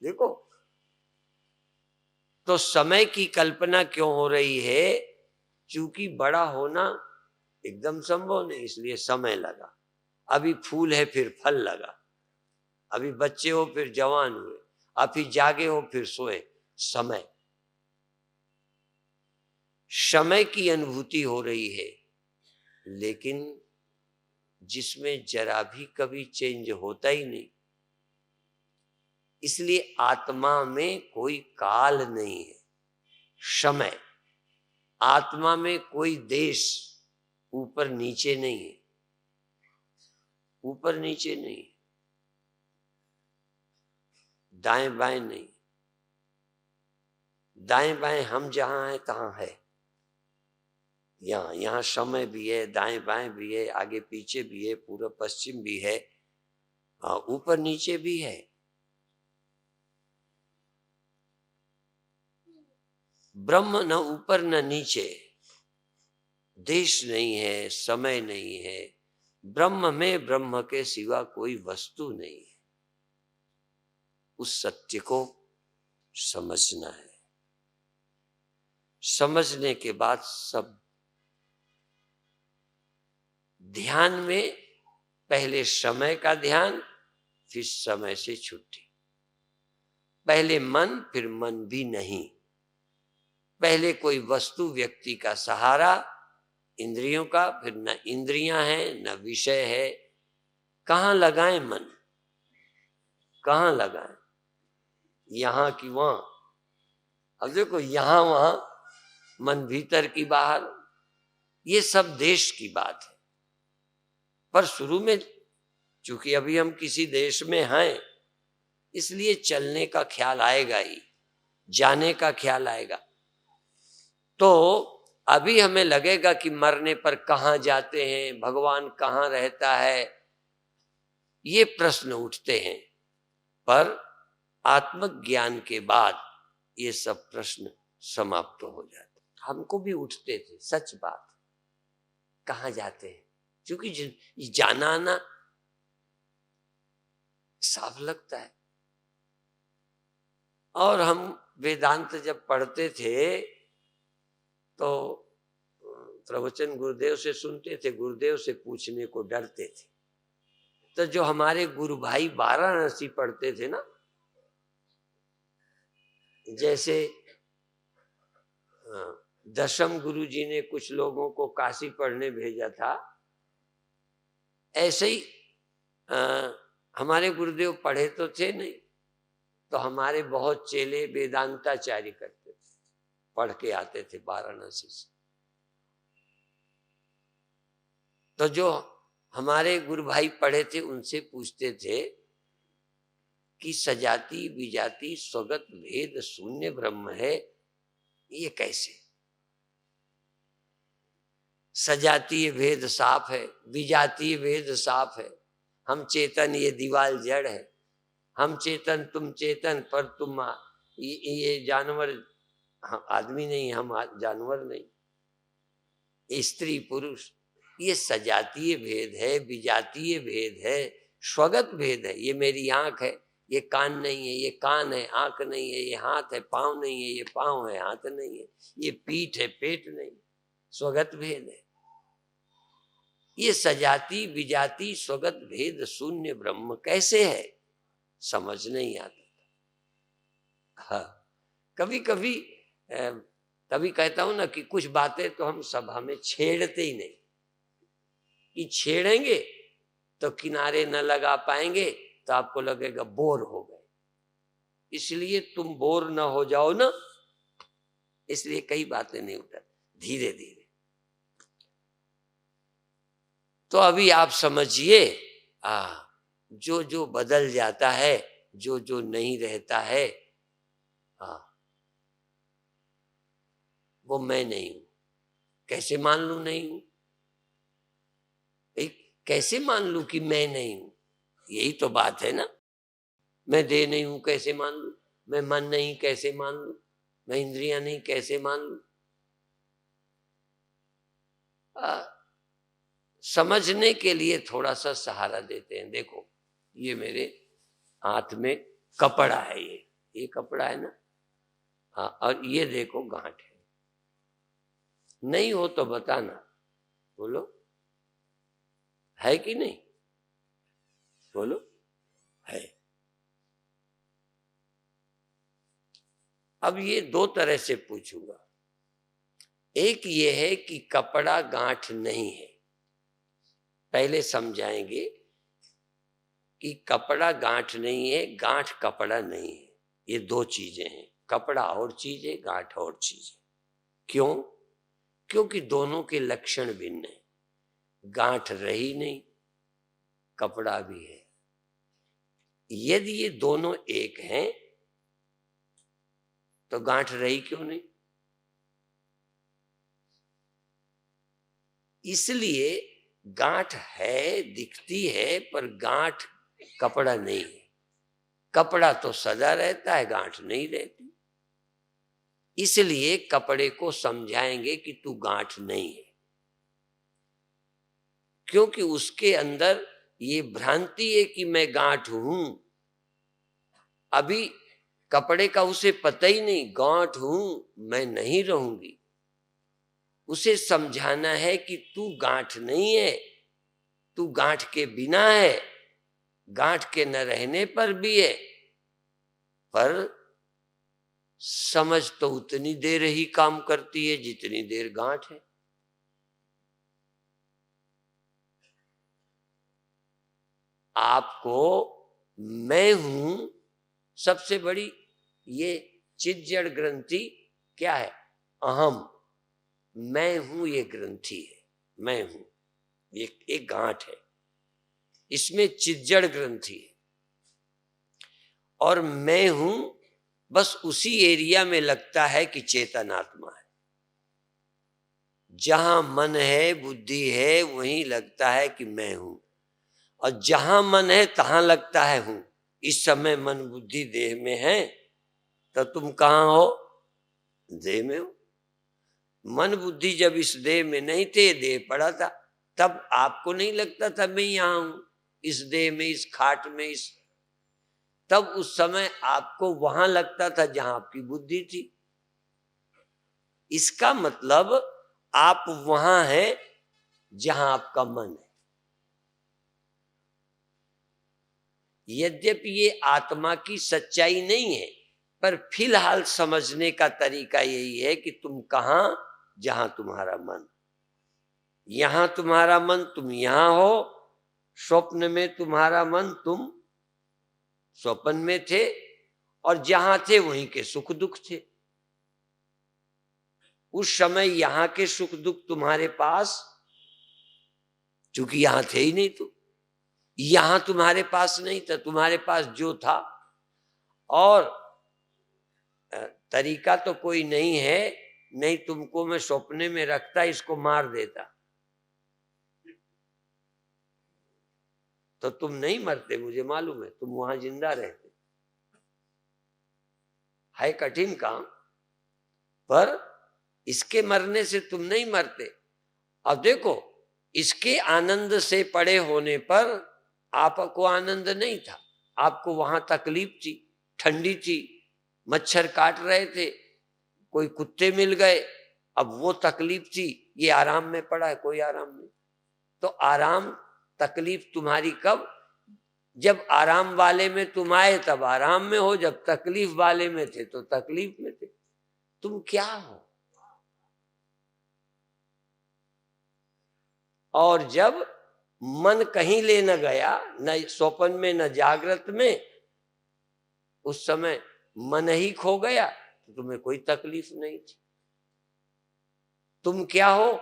देखो, तो समय की कल्पना क्यों हो रही है? क्योंकि बड़ा होना एकदम संभव नहीं, इसलिए समय लगा। अभी फूल है फिर फल लगा, अभी बच्चे हो फिर जवान हुए, आप फिर जागे हो फिर सोए। समय समय की अनुभूति हो रही है, लेकिन जिसमें जरा भी कभी चेंज होता ही नहीं। इसलिए आत्मा में कोई काल नहीं है, समय। आत्मा में कोई देश ऊपर नीचे नहीं है, ऊपर नीचे नहीं, दाएं बाएं नहीं। दाएं बाएं हम जहां हैं तहां है। यहाँ समय भी है, दाएं बाएं भी है, आगे पीछे भी है, पूर्व पश्चिम भी है, ऊपर नीचे भी है। ब्रह्म न ऊपर न नीचे, देश नहीं है, समय नहीं है। ब्रह्म में ब्रह्म के सिवा कोई वस्तु नहीं है। उस सत्य को समझना है। समझने के बाद सब ध्यान में, पहले समय का ध्यान, फिर समय से छुट्टी। पहले मन, फिर मन भी नहीं। पहले कोई वस्तु व्यक्ति का सहारा, इंद्रियों का, फिर न इंद्रियां हैं न विषय है। कहाँ लगाएं मन, कहाँ लगाएं? यहां की वहां। अब देखो, यहां वहां, मन भीतर की बाहर, ये सब देश की बात है। पर शुरू में चूंकि अभी हम किसी देश में हैं, इसलिए चलने का ख्याल आएगा ही, जाने का ख्याल आएगा। तो अभी हमें लगेगा कि मरने पर कहाँ जाते हैं, भगवान कहाँ रहता है, ये प्रश्न उठते हैं। पर आत्मज्ञान के बाद ये सब प्रश्न समाप्त हो जाते। हमको भी उठते थे, सच बात। कहाँ जाते हैं? क्योंकि जाना आना साफ लगता है। और हम वेदांत जब पढ़ते थे तो प्रवचन गुरुदेव से सुनते थे, गुरुदेव से पूछने को डरते थे। तो जो हमारे गुरु भाई वाराणसी पढ़ते थे ना, जैसे दशम गुरु जी ने कुछ लोगों को काशी पढ़ने भेजा था, ऐसे ही हमारे गुरुदेव पढ़े तो थे नहीं, तो हमारे बहुत चेले वेदांताचार्य करते थे, पढ़ के आते थे वाराणसी से। तो जो हमारे गुरु भाई पढ़े थे उनसे पूछते थे कि सजाति विजाति स्वगत भेद शून्य ब्रह्म है, ये कैसे? सजातीय भेद साफ है, विजातीय भेद साफ है। हम चेतन, ये दीवाल जड़ है। हम चेतन, तुम चेतन, पर तुम ये जानवर, हम आदमी नहीं, हम जानवर नहीं, स्त्री पुरुष। ये सजातीय भेद है, विजातीय भेद है, स्वगत भेद है। ये मेरी आंख है, ये कान नहीं है, ये कान है, आंख नहीं है, ये हाथ है, पांव नहीं है, ये पांव है, हाथ नहीं है, ये पीठ है, पेट नहीं, स्वगत भेद है। ये सजाती विजाति स्वगत भेद शून्य ब्रह्म कैसे है, समझ नहीं आता। हाँ, कभी कभी तभी कहता हूं ना कि कुछ बातें तो हम सभा में छेड़ते ही नहीं, कि छेड़ेंगे तो किनारे न लगा पाएंगे, तो आपको लगेगा बोर हो गए। इसलिए तुम बोर ना हो जाओ ना, इसलिए कई बातें नहीं उठाते, धीरे धीरे। तो अभी आप समझिए, जो जो बदल जाता है, जो जो नहीं रहता है, वो मैं नहीं हूं। कैसे मान लू नहीं हूं? कैसे मान लू कि मैं नहीं हूं? यही तो बात है ना। मैं देह नहीं हूं कैसे मान लू? मैं मन नहीं कैसे मान लू? मैं इंद्रियां नहीं कैसे मान लू? समझने के लिए थोड़ा सा सहारा देते हैं। देखो, ये मेरे हाथ में कपड़ा है, ये कपड़ा है ना, हाँ, और ये देखो गांठ है। नहीं हो तो बताना, बोलो है कि नहीं, बोलो है। अब ये दो तरह से पूछूंगा। एक ये है कि कपड़ा गांठ नहीं है, पहले समझाएंगे कि कपड़ा गांठ नहीं है, गांठ कपड़ा नहीं है, ये दो चीजें हैं। कपड़ा और चीज है, गांठ और चीज है। क्यों? क्योंकि दोनों के लक्षण भिन्न है। गांठ रही नहीं, कपड़ा भी है। यदि ये दोनों एक हैं तो गांठ रही क्यों नहीं? इसलिए गांठ है, दिखती है, पर गांठ कपड़ा नहीं है। कपड़ा तो सदा रहता है, गांठ नहीं रहती। इसलिए कपड़े को समझाएंगे कि तू गांठ नहीं है, क्योंकि उसके अंदर ये भ्रांति है कि मैं गांठ हूं। अभी कपड़े का उसे पता ही नहीं, गांठ हूं, मैं नहीं रहूंगी। उसे समझाना है कि तू गांठ नहीं है, तू गांठ के बिना है, गांठ के न रहने पर भी है। पर समझ तो उतनी देर ही काम करती है जितनी देर गांठ है। आपको मैं हूं, सबसे बड़ी ये चिज्जड़ ग्रंथि क्या है? अहम, मैं हूं, ये ग्रंथि है। मैं हूं, ये एक गांठ है, इसमें चिज्जड़ ग्रंथि है। और मैं हूं बस उसी एरिया में लगता है कि चेतनात्मा है। जहां मन है, बुद्धि है, वहीं लगता है कि मैं हूं। और जहां मन है तहां लगता है हूं। इस समय मन बुद्धि देह में है, तो तुम कहां हो? देह में हो। मन बुद्धि जब इस देह में नहीं थे, देह पड़ा था, तब आपको नहीं लगता था मैं यहां हूं, इस देह में, इस खाट में, इस तब उस समय आपको वहां लगता था जहां आपकी बुद्धि थी। इसका मतलब आप वहां हैं जहां आपका मन है। यद्यपि ये आत्मा की सच्चाई नहीं है, पर फिलहाल समझने का तरीका यही है कि तुम कहां? जहां तुम्हारा मन। यहां तुम्हारा मन, तुम यहां हो। स्वप्न में तुम्हारा मन, तुम स्वप्न में थे, और जहां थे वहीं के सुख दुख थे। उस समय यहां के सुख दुख तुम्हारे पास, चूंकि यहां थे ही नहीं, तो यहां तुम्हारे पास नहीं था। तुम्हारे पास जो था, और तरीका तो कोई नहीं है, नहीं तुमको मैं सपने में रखता, इसको मार देता, तो तुम नहीं मरते, मुझे मालूम है, तुम वहां जिंदा रहते। है कठिन काम, पर इसके मरने से तुम नहीं मरते। अब देखो, इसके आनंद से पड़े होने पर आपको आनंद नहीं था, आपको वहां तकलीफ थी, ठंडी थी, मच्छर काट रहे थे, कोई कुत्ते मिल गए, अब वो तकलीफ थी। ये आराम में पड़ा है, कोई आराम नहीं। तो आराम तकलीफ तुम्हारी कब? जब आराम वाले में तुम आए तब आराम में हो, जब तकलीफ वाले में थे तो तकलीफ में थे। तुम क्या हो? और जब मन कहीं ले न गया, न स्वप्न में न जागृत में, उस समय मन ही खो गया, तो तुम्हें कोई तकलीफ नहीं थी। तुम क्या हो?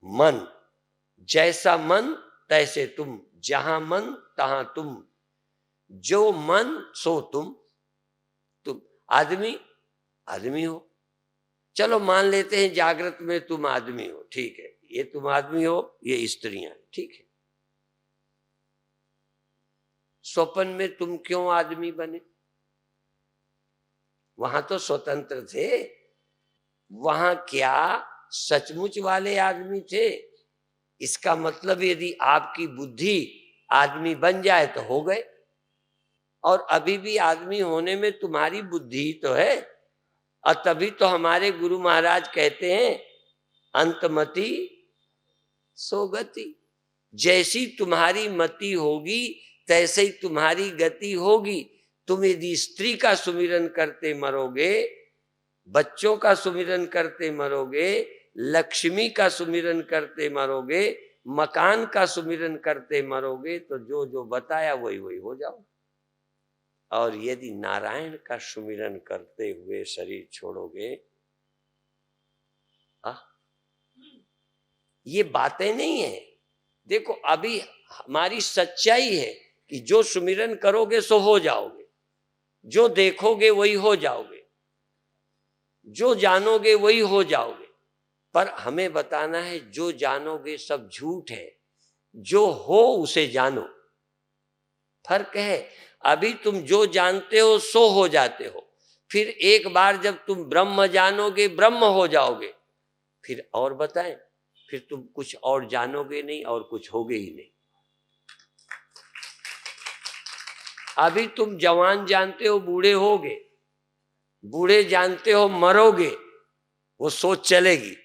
मन। जैसा मन तैसे तुम, जहां मन तहां तुम, जो मन सो तुम। तुम आदमी, आदमी हो। चलो मान लेते हैं जागृत में तुम आदमी हो, ठीक है, ये तुम आदमी हो, ये स्त्रियां, ठीक है। स्वप्न में तुम क्यों आदमी बने? वहां तो स्वतंत्र थे। वहां क्या सचमुच वाले आदमी थे? इसका मतलब यदि आपकी बुद्धि आदमी बन जाए तो हो गए। और अभी भी आदमी होने में तुम्हारी बुद्धि तो है। और तभी तो हमारे गुरु महाराज कहते हैं, अंतमति सोगति। जैसी तुम्हारी मति होगी तैसे ही तुम्हारी गति होगी। तुम यदि स्त्री का सुमिरन करते मरोगे बच्चों का सुमिरन करते मरोगे, लक्ष्मी का सुमिरन करते मरोगे, मकान का सुमिरन करते मरोगे, तो जो जो बताया वही वही हो जाओ। और यदि नारायण का सुमिरन करते हुए शरीर छोड़ोगे, ये बातें नहीं है। देखो अभी हमारी सच्चाई है कि जो सुमिरन करोगे सो हो जाओगे, जो देखोगे वही हो जाओगे, जो जानोगे वही हो जाओगे। पर हमें बताना है जो जानोगे सब झूठ है, जो हो उसे जानो। फर्क है। अभी तुम जो जानते हो सो हो जाते हो, फिर एक बार जब तुम ब्रह्म जानोगे ब्रह्म हो जाओगे, फिर और बताएं, फिर तुम कुछ और जानोगे नहीं और कुछ होगे ही नहीं। अभी तुम जवान जानते हो बूढ़े होगे, बूढ़े जानते हो मरोगे, वो सोच चलेगी।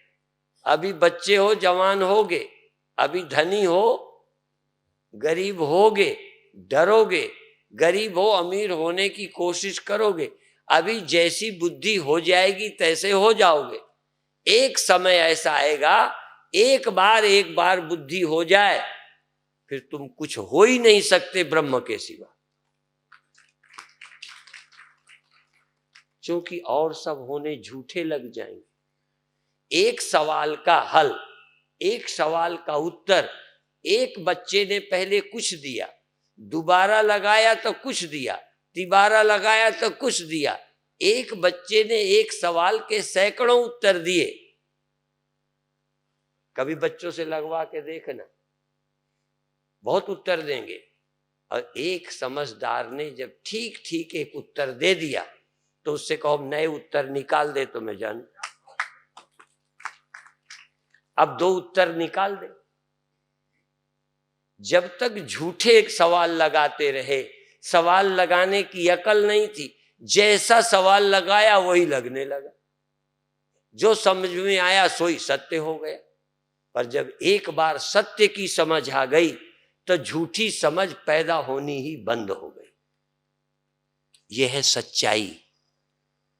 अभी बच्चे हो जवान होगे, अभी धनी हो गरीब होगे, डरोगे, गरीब हो अमीर होने की कोशिश करोगे, अभी जैसी बुद्धि हो जाएगी तैसे हो जाओगे। एक समय ऐसा आएगा, एक बार बुद्धि हो जाए, फिर तुम कुछ हो ही नहीं सकते ब्रह्म के सिवा, क्योंकि और सब होने झूठे लग जाएंगे। एक सवाल का हल, एक सवाल का उत्तर, एक बच्चे ने पहले कुछ दिया, दोबारा लगाया तो कुछ दिया, तिबारा लगाया तो कुछ दिया। एक बच्चे ने एक सवाल के सैकड़ों उत्तर दिए। कभी बच्चों से लगवा के देखना, बहुत उत्तर देंगे। और एक समझदार ने जब ठीक ठीक एक उत्तर दे दिया तो उससे कहो नए उत्तर निकाल दे तो मैं जानू। अब दो उत्तर निकाल दे। जब तक झूठे एक सवाल लगाते रहे, सवाल लगाने की अकल नहीं थी, जैसा सवाल लगाया वही लगने लगा, जो समझ में आया सोई सत्य हो गया। पर जब एक बार सत्य की समझ आ गई तो झूठी समझ पैदा होनी ही बंद हो गई। यह है सच्चाई।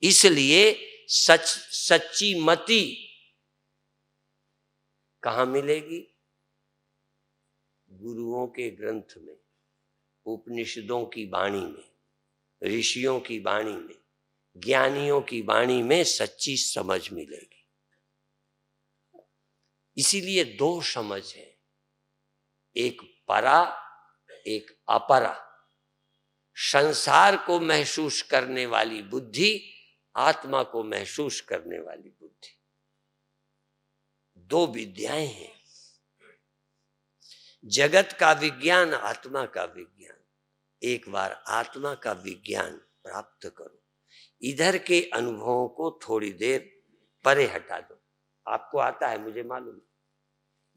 इसलिए सच्ची मति कहां मिलेगी? गुरुओं के ग्रंथ में, उपनिषदों की वाणी में, ऋषियों की वाणी में, ज्ञानियों की वाणी में सच्ची समझ मिलेगी। इसीलिए दो समझ है, एक परा एक अपरा। संसार को महसूस करने वाली बुद्धि, आत्मा को महसूस करने वाली बुद्धि, दो विद्याएं हैं। जगत का विज्ञान, आत्मा का विज्ञान। एक बार आत्मा का विज्ञान प्राप्त करो, इधर के अनुभवों को थोड़ी देर परे हटा दो। आपको आता है मुझे मालूम।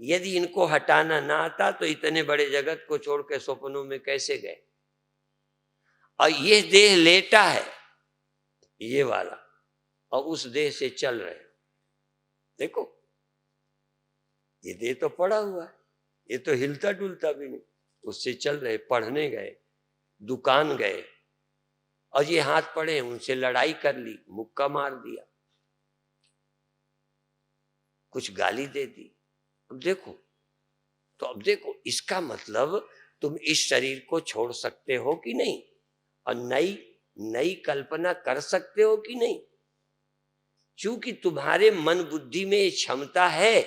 यदि इनको हटाना ना आता तो इतने बड़े जगत को छोड़ के सपनों में कैसे गए? और ये देह लेटा है, ये वाला, और उस देह से चल रहे। देखो ये देह तो पड़ा हुआ है, ये तो हिलता डुलता भी नहीं, उससे चल रहे। पढ़ने गए, दुकान गए, और ये हाथ पड़े, उनसे लड़ाई कर ली, मुक्का मार दिया, कुछ गाली दे दी। अब देखो, तो अब देखो, इसका मतलब तुम इस शरीर को छोड़ सकते हो कि नहीं, और नई नई कल्पना कर सकते हो कि नहीं। क्योंकि तुम्हारे मन बुद्धि में क्षमता है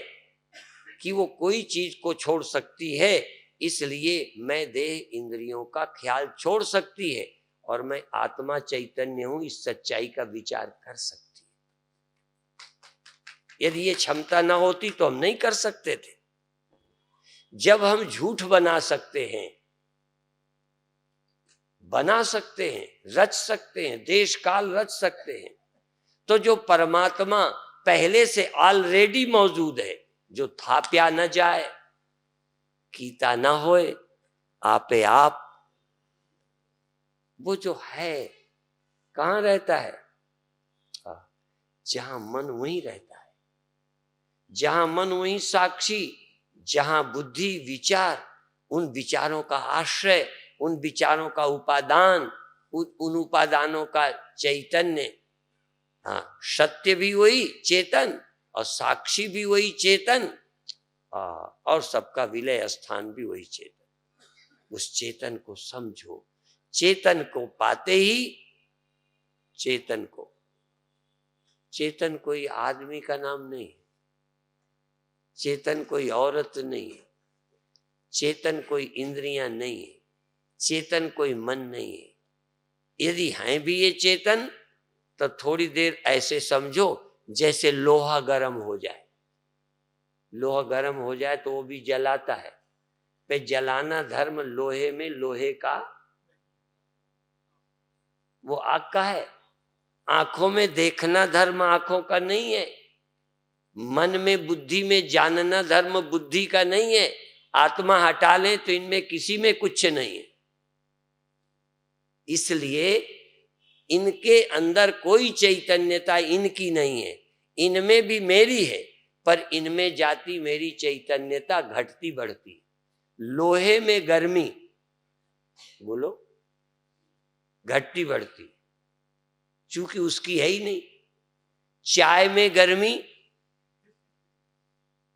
कि वो कोई चीज को छोड़ सकती है, इसलिए मैं देह इंद्रियों का ख्याल छोड़ सकती है, और मैं आत्मा चैतन्य हूं, इस सच्चाई का विचार कर सकती है। यदि ये क्षमता ना होती तो हम नहीं कर सकते थे। जब हम झूठ बना सकते हैं, रच सकते हैं, देश काल रच सकते हैं, तो जो परमात्मा पहले से ऑलरेडी मौजूद है, जो थाप्या न जाए, कीता न होए, आपे आप, वो जो है कहां रहता है? जहां मन वहीं रहता है, जहां मन वहीं साक्षी, जहां बुद्धि विचार, उन विचारों का आश्रय, उन विचारों का उपादान, उन उपादानों का चैतन्य हाँ, सत्य भी वही चेतन और साक्षी भी वही चेतन, और सबका विलय स्थान भी वही चेतन। उस चेतन को समझो। चेतन को पाते ही चेतन कोई आदमी का नाम नहीं, चेतन कोई औरत नहीं है, चेतन कोई इंद्रियां नहीं है, चेतन कोई मन नहीं है। यदि हैं भी ये चेतन तो थोड़ी देर ऐसे समझो जैसे लोहा गर्म हो जाए। लोहा गर्म हो जाए तो वो भी जलाता है, पे जलाना धर्म लोहे में, लोहे का वो आग का है। आंखों में देखना धर्म आंखों का नहीं है, मन में बुद्धि में जानना धर्म बुद्धि का नहीं है। आत्मा हटा लें तो इनमें किसी में कुछ नहीं है। इसलिए इनके अंदर कोई चैतन्यता इनकी नहीं है, इनमें भी मेरी है, पर इनमें जाती मेरी चैतन्यता घटती बढ़ती। लोहे में गर्मी, बोलो, घटती बढ़ती, चूंकि उसकी है ही नहीं। चाय में गर्मी,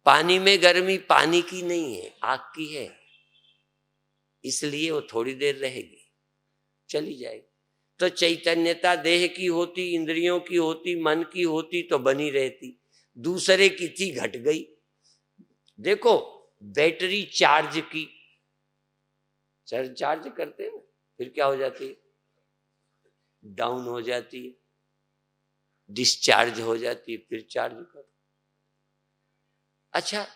पानी में गर्मी पानी की नहीं है, आग की है, इसलिए वो थोड़ी देर रहेगी, चली जाएगी। तो चैतन्यता देह की होती, इंद्रियों की होती, मन की होती तो बनी रहती, दूसरे की थी घट गई। देखो बैटरी चार्ज की, चार्ज करते हैं ना, फिर क्या हो जाती है, डाउन हो जाती है, डिस्चार्ज हो जाती है, फिर चार्ज करो। अच्छा,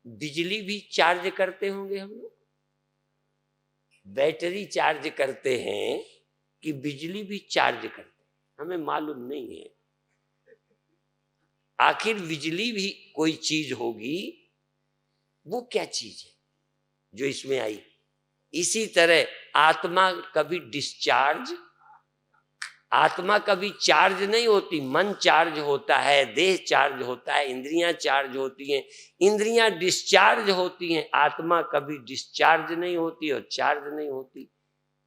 बिजली भी चार्ज करते होंगे हम लोग, बैटरी चार्ज करते हैं कि बिजली भी चार्ज करते हैं, हमें मालूम नहीं है। आखिर बिजली भी कोई चीज होगी, वो क्या चीज है जो इसमें आई। इसी तरह आत्मा कभी डिस्चार्ज, आत्मा कभी चार्ज नहीं होती। मन चार्ज होता है, देह चार्ज होता है, इंद्रियां चार्ज होती हैं, इंद्रियां डिस्चार्ज होती हैं। आत्मा कभी डिस्चार्ज नहीं होती और चार्ज नहीं होती।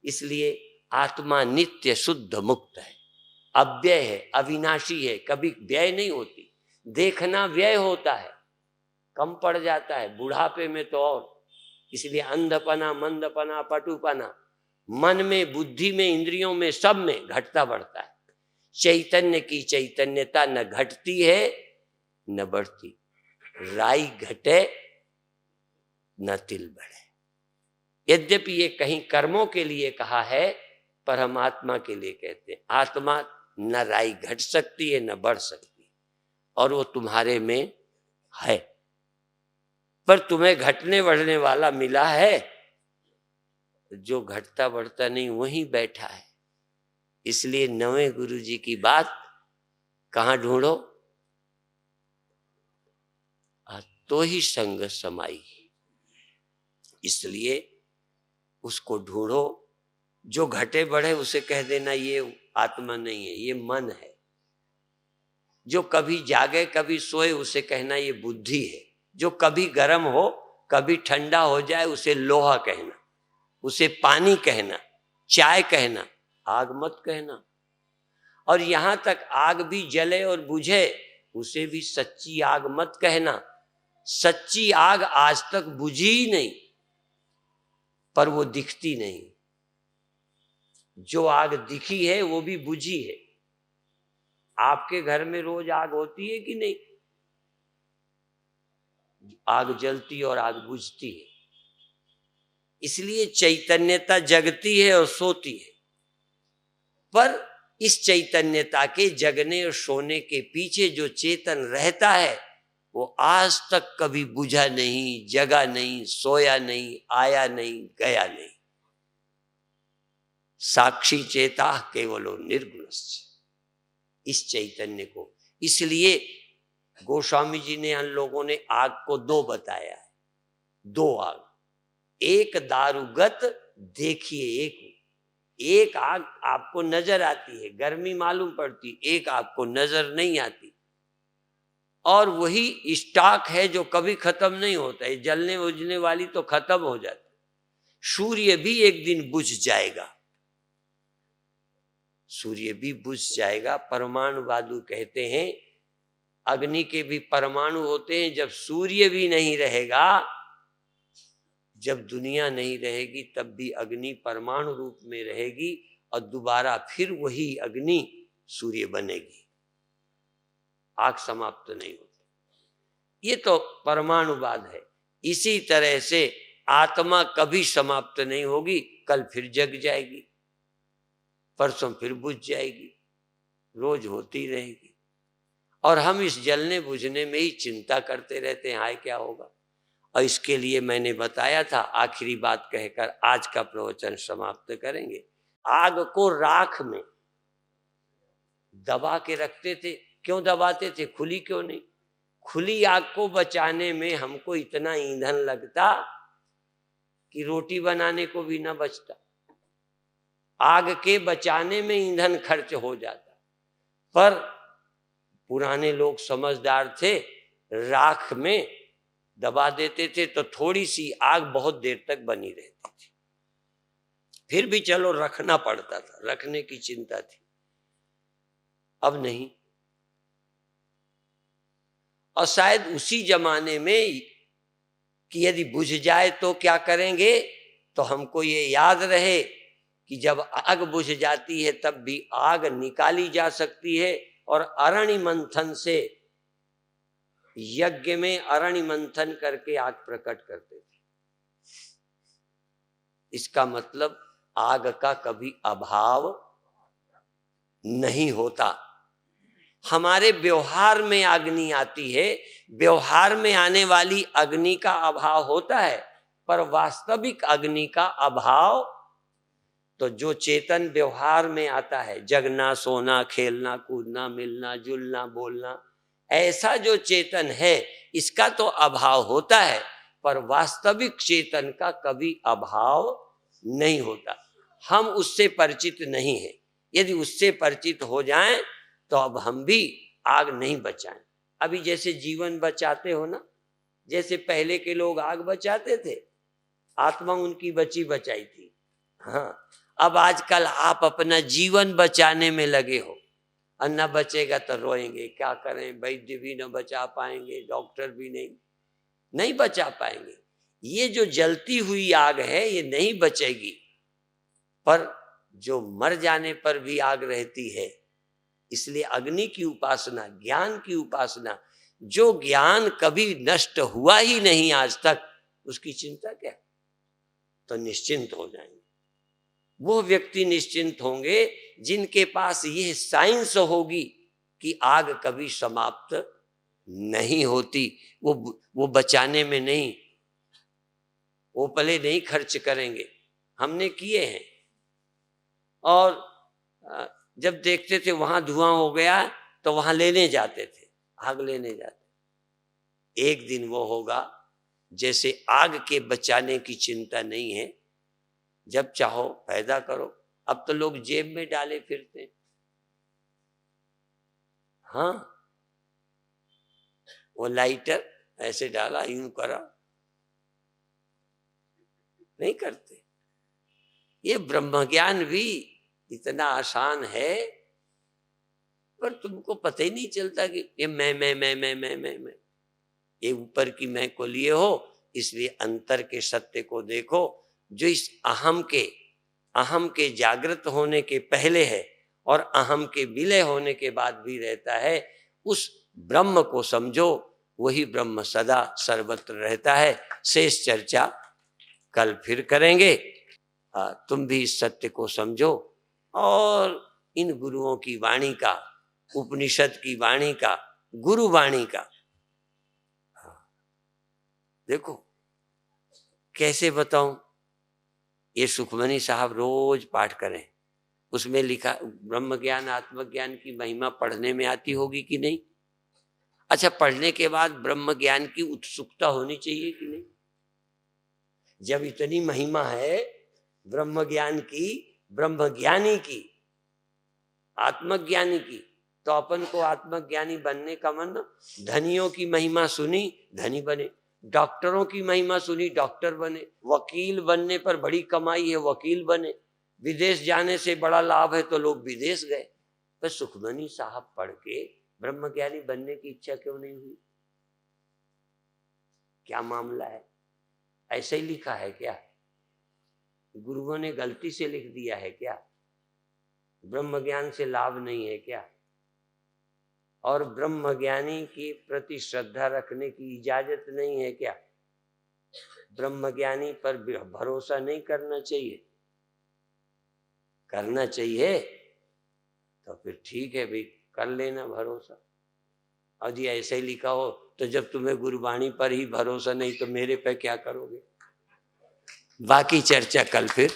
इसलिए आत्मा नित्य शुद्ध मुक्त है, अव्यय है, अविनाशी है, कभी व्यय नहीं होती। देखना व्यय होता है, कम पड़ जाता है, बुढ़ापे में तो और। इसलिए अंधपना, मंदपना, पटुपना मन में, बुद्धि में, इंद्रियों में, सब में घटता बढ़ता है। चैतन्य की चैतन्यता न घटती है न बढ़ती। राई घटे न तिल बढ़े। यद्यपि ये कहीं कर्मों के लिए कहा है, पर हम आत्मा के लिए कहते हैं। आत्मा न राई घट सकती है न बढ़ सकती, और वो तुम्हारे में है, पर तुम्हें घटने बढ़ने वाला मिला है, जो घटता बढ़ता नहीं वहीं बैठा है। इसलिए नवे गुरु जी की बात कहाँ ढूंढो, तो ही संग समाई। इसलिए उसको ढूंढो, जो घटे बढ़े उसे कह देना ये आत्मा नहीं है, ये मन है। जो कभी जागे कभी सोए उसे कहना ये बुद्धि है। जो कभी गर्म हो कभी ठंडा हो जाए उसे लोहा कहना, उसे पानी कहना, चाय कहना, आग मत कहना। और यहां तक आग भी जले और बुझे उसे भी सच्ची आग मत कहना। सच्ची आग आज तक बुझी ही नहीं, पर वो दिखती नहीं। जो आग दिखी है वो भी बुझी है। आपके घर में रोज आग होती है कि नहीं? आग जलती और आग बुझती है। इसलिए चैतन्यता जगती है और सोती है, पर इस चैतन्यता के जगने और सोने के पीछे जो चेतन रहता है वो आज तक कभी बुझा नहीं, जगा नहीं, सोया नहीं, आया नहीं, गया नहीं। साक्षी चेता केवलो निर्गुणस्य, इस चैतन्य को। इसलिए गोस्वामी जी ने, हम लोगों ने आग को दो बताया है, दो आग। एक दारुगत देखिए, एक आग आपको नजर आती है, गर्मी मालूम पड़ती, एक आग को नजर नहीं आती। और वही स्टॉक है जो कभी खत्म नहीं होता है। जलने बुझने वाली तो खत्म हो जाती। सूर्य भी एक दिन बुझ जाएगा, सूर्य भी बुझ जाएगा। परमाणुवादी कहते हैं अग्नि के भी परमाणु होते हैं। जब सूर्य भी नहीं रहेगा, जब दुनिया नहीं रहेगी, तब भी अग्नि परमाणु रूप में रहेगी और दोबारा फिर वही अग्नि सूर्य बनेगी। आग समाप्त नहीं होती। ये तो परमाणुवाद है। इसी तरह से आत्मा कभी समाप्त नहीं होगी। कल फिर जग जाएगी, परसों फिर बुझ जाएगी, रोज होती रहेगी। और हम इस जलने बुझने में ही चिंता करते रहते हैं, हाय क्या होगा। और इसके लिए मैंने बताया था, आखिरी बात कहकर आज का प्रवचन समाप्त करेंगे। आग को राख में दबा के रखते थे। क्यों दबाते थे? खुली क्यों नहीं? खुली आग को बचाने में हमको इतना ईंधन लगता कि रोटी बनाने को भी ना बचता। आग के बचाने में ईंधन खर्च हो जाता। पर पुराने लोग समझदार थे, राख में दबा देते थे तो थोड़ी सी आग बहुत देर तक बनी रहती थी। फिर भी चलो रखना पड़ता था, रखने की चिंता थी। अब नहीं। और शायद उसी जमाने में कि यदि बुझ जाए तो क्या करेंगे, तो हमको ये याद रहे कि जब आग बुझ जाती है तब भी आग निकाली जा सकती है। और अरणि मंथन से, यज्ञ में अरणि मंथन करके आग प्रकट करते थे। इसका मतलब आग का कभी अभाव नहीं होता। हमारे व्यवहार में अग्नि आती है, व्यवहार में आने वाली अग्नि का अभाव होता है, पर वास्तविक अग्नि का अभाव तो जो चेतन व्यवहार में आता है, जगना, सोना, खेलना, कूदना, मिलना, जुलना, बोलना, ऐसा जो चेतन है इसका तो अभाव होता है, पर वास्तविक चेतन का कभी अभाव नहीं होता। हम उससे परिचित नहीं हैं। यदि उससे परिचित हो जाएं तो अब हम भी आग नहीं बचाएं। अभी जैसे जीवन बचाते हो ना, जैसे पहले के लोग आग बचाते थे, आत्मा उनकी बची बचाई थी। हाँ, अब आजकल आप अपना जीवन बचाने में लगे हो। और न बचेगा तो रोएंगे, क्या करें, वैद्य भी न बचा पाएंगे, डॉक्टर भी नहीं बचा पाएंगे। ये जो जलती हुई आग है ये नहीं बचेगी, पर जो मर जाने पर भी आग रहती है। इसलिए अग्नि की उपासना, ज्ञान की उपासना, जो ज्ञान कभी नष्ट हुआ ही नहीं आज तक, उसकी चिंता क्या? तो निश्चिंत हो जाएंगे। वो व्यक्ति निश्चिंत होंगे जिनके पास ये साइंस होगी कि आग कभी समाप्त नहीं होती। वो बचाने में नहीं, ओपले नहीं खर्च करेंगे। हमने किए हैं। और जब देखते थे वहां धुआं हो गया तो वहां लेने जाते थे, आग लेने जाते। एक दिन वो होगा जैसे आग के बचाने की चिंता नहीं है, जब चाहो पैदा करो। अब तो लोग जेब में डाले फिरते। हाँ, वो लाइटर ऐसे डाला, यूं करा, नहीं करते। ये ब्रह्म ज्ञान भी इतना आसान है, पर तुमको पता ही नहीं चलता कि ये मैं ये ऊपर की मैं को लिए हो। इसलिए अंतर के सत्य को देखो, जो इस अहम के जागृत होने के पहले है और अहम के विलय होने के बाद भी रहता है। उस ब्रह्म को समझो, वही ब्रह्म सदा सर्वत्र रहता है। शेष चर्चा कल फिर करेंगे। तुम भी इस सत्य को समझो और इन गुरुओं की वाणी का, उपनिषद की वाणी का, गुरु वाणी का देखो कैसे बताऊं। ये सुखमनी साहब रोज पाठ करें, उसमें लिखा ब्रह्म ज्ञान आत्मज्ञान की महिमा पढ़ने में आती होगी कि नहीं? अच्छा, पढ़ने के बाद ब्रह्म ज्ञान की उत्सुकता होनी चाहिए कि नहीं? जब इतनी महिमा है ब्रह्म ज्ञान की, ब्रह्म ज्ञानी की, आत्मज्ञानी की, तो अपन को आत्मज्ञानी बनने का मन। धनियों की महिमा सुनी, धनी बने। डॉक्टरों की महिमा सुनी, डॉक्टर बने। वकील बनने पर बड़ी कमाई है, वकील बने। विदेश जाने से बड़ा लाभ है तो लोग विदेश गए। पर सुखमनी साहब पढ़ के ब्रह्मज्ञानी बनने की इच्छा क्यों नहीं हुई? क्या मामला है? ऐसे ही लिखा है क्या? गुरुओं ने गलती से लिख दिया है क्या? ब्रह्म ज्ञान से लाभ नहीं है क्या? और ब्रह्मज्ञानी के प्रति श्रद्धा रखने की इजाजत नहीं है क्या? ब्रह्मज्ञानी पर भरोसा नहीं करना चाहिए? करना चाहिए तो फिर ठीक है भाई, कर लेना भरोसा। और जी ऐसे ही लिखा हो तो जब तुम्हें गुरुवाणी पर ही भरोसा नहीं तो मेरे पे क्या करोगे? बाकी चर्चा कल फिर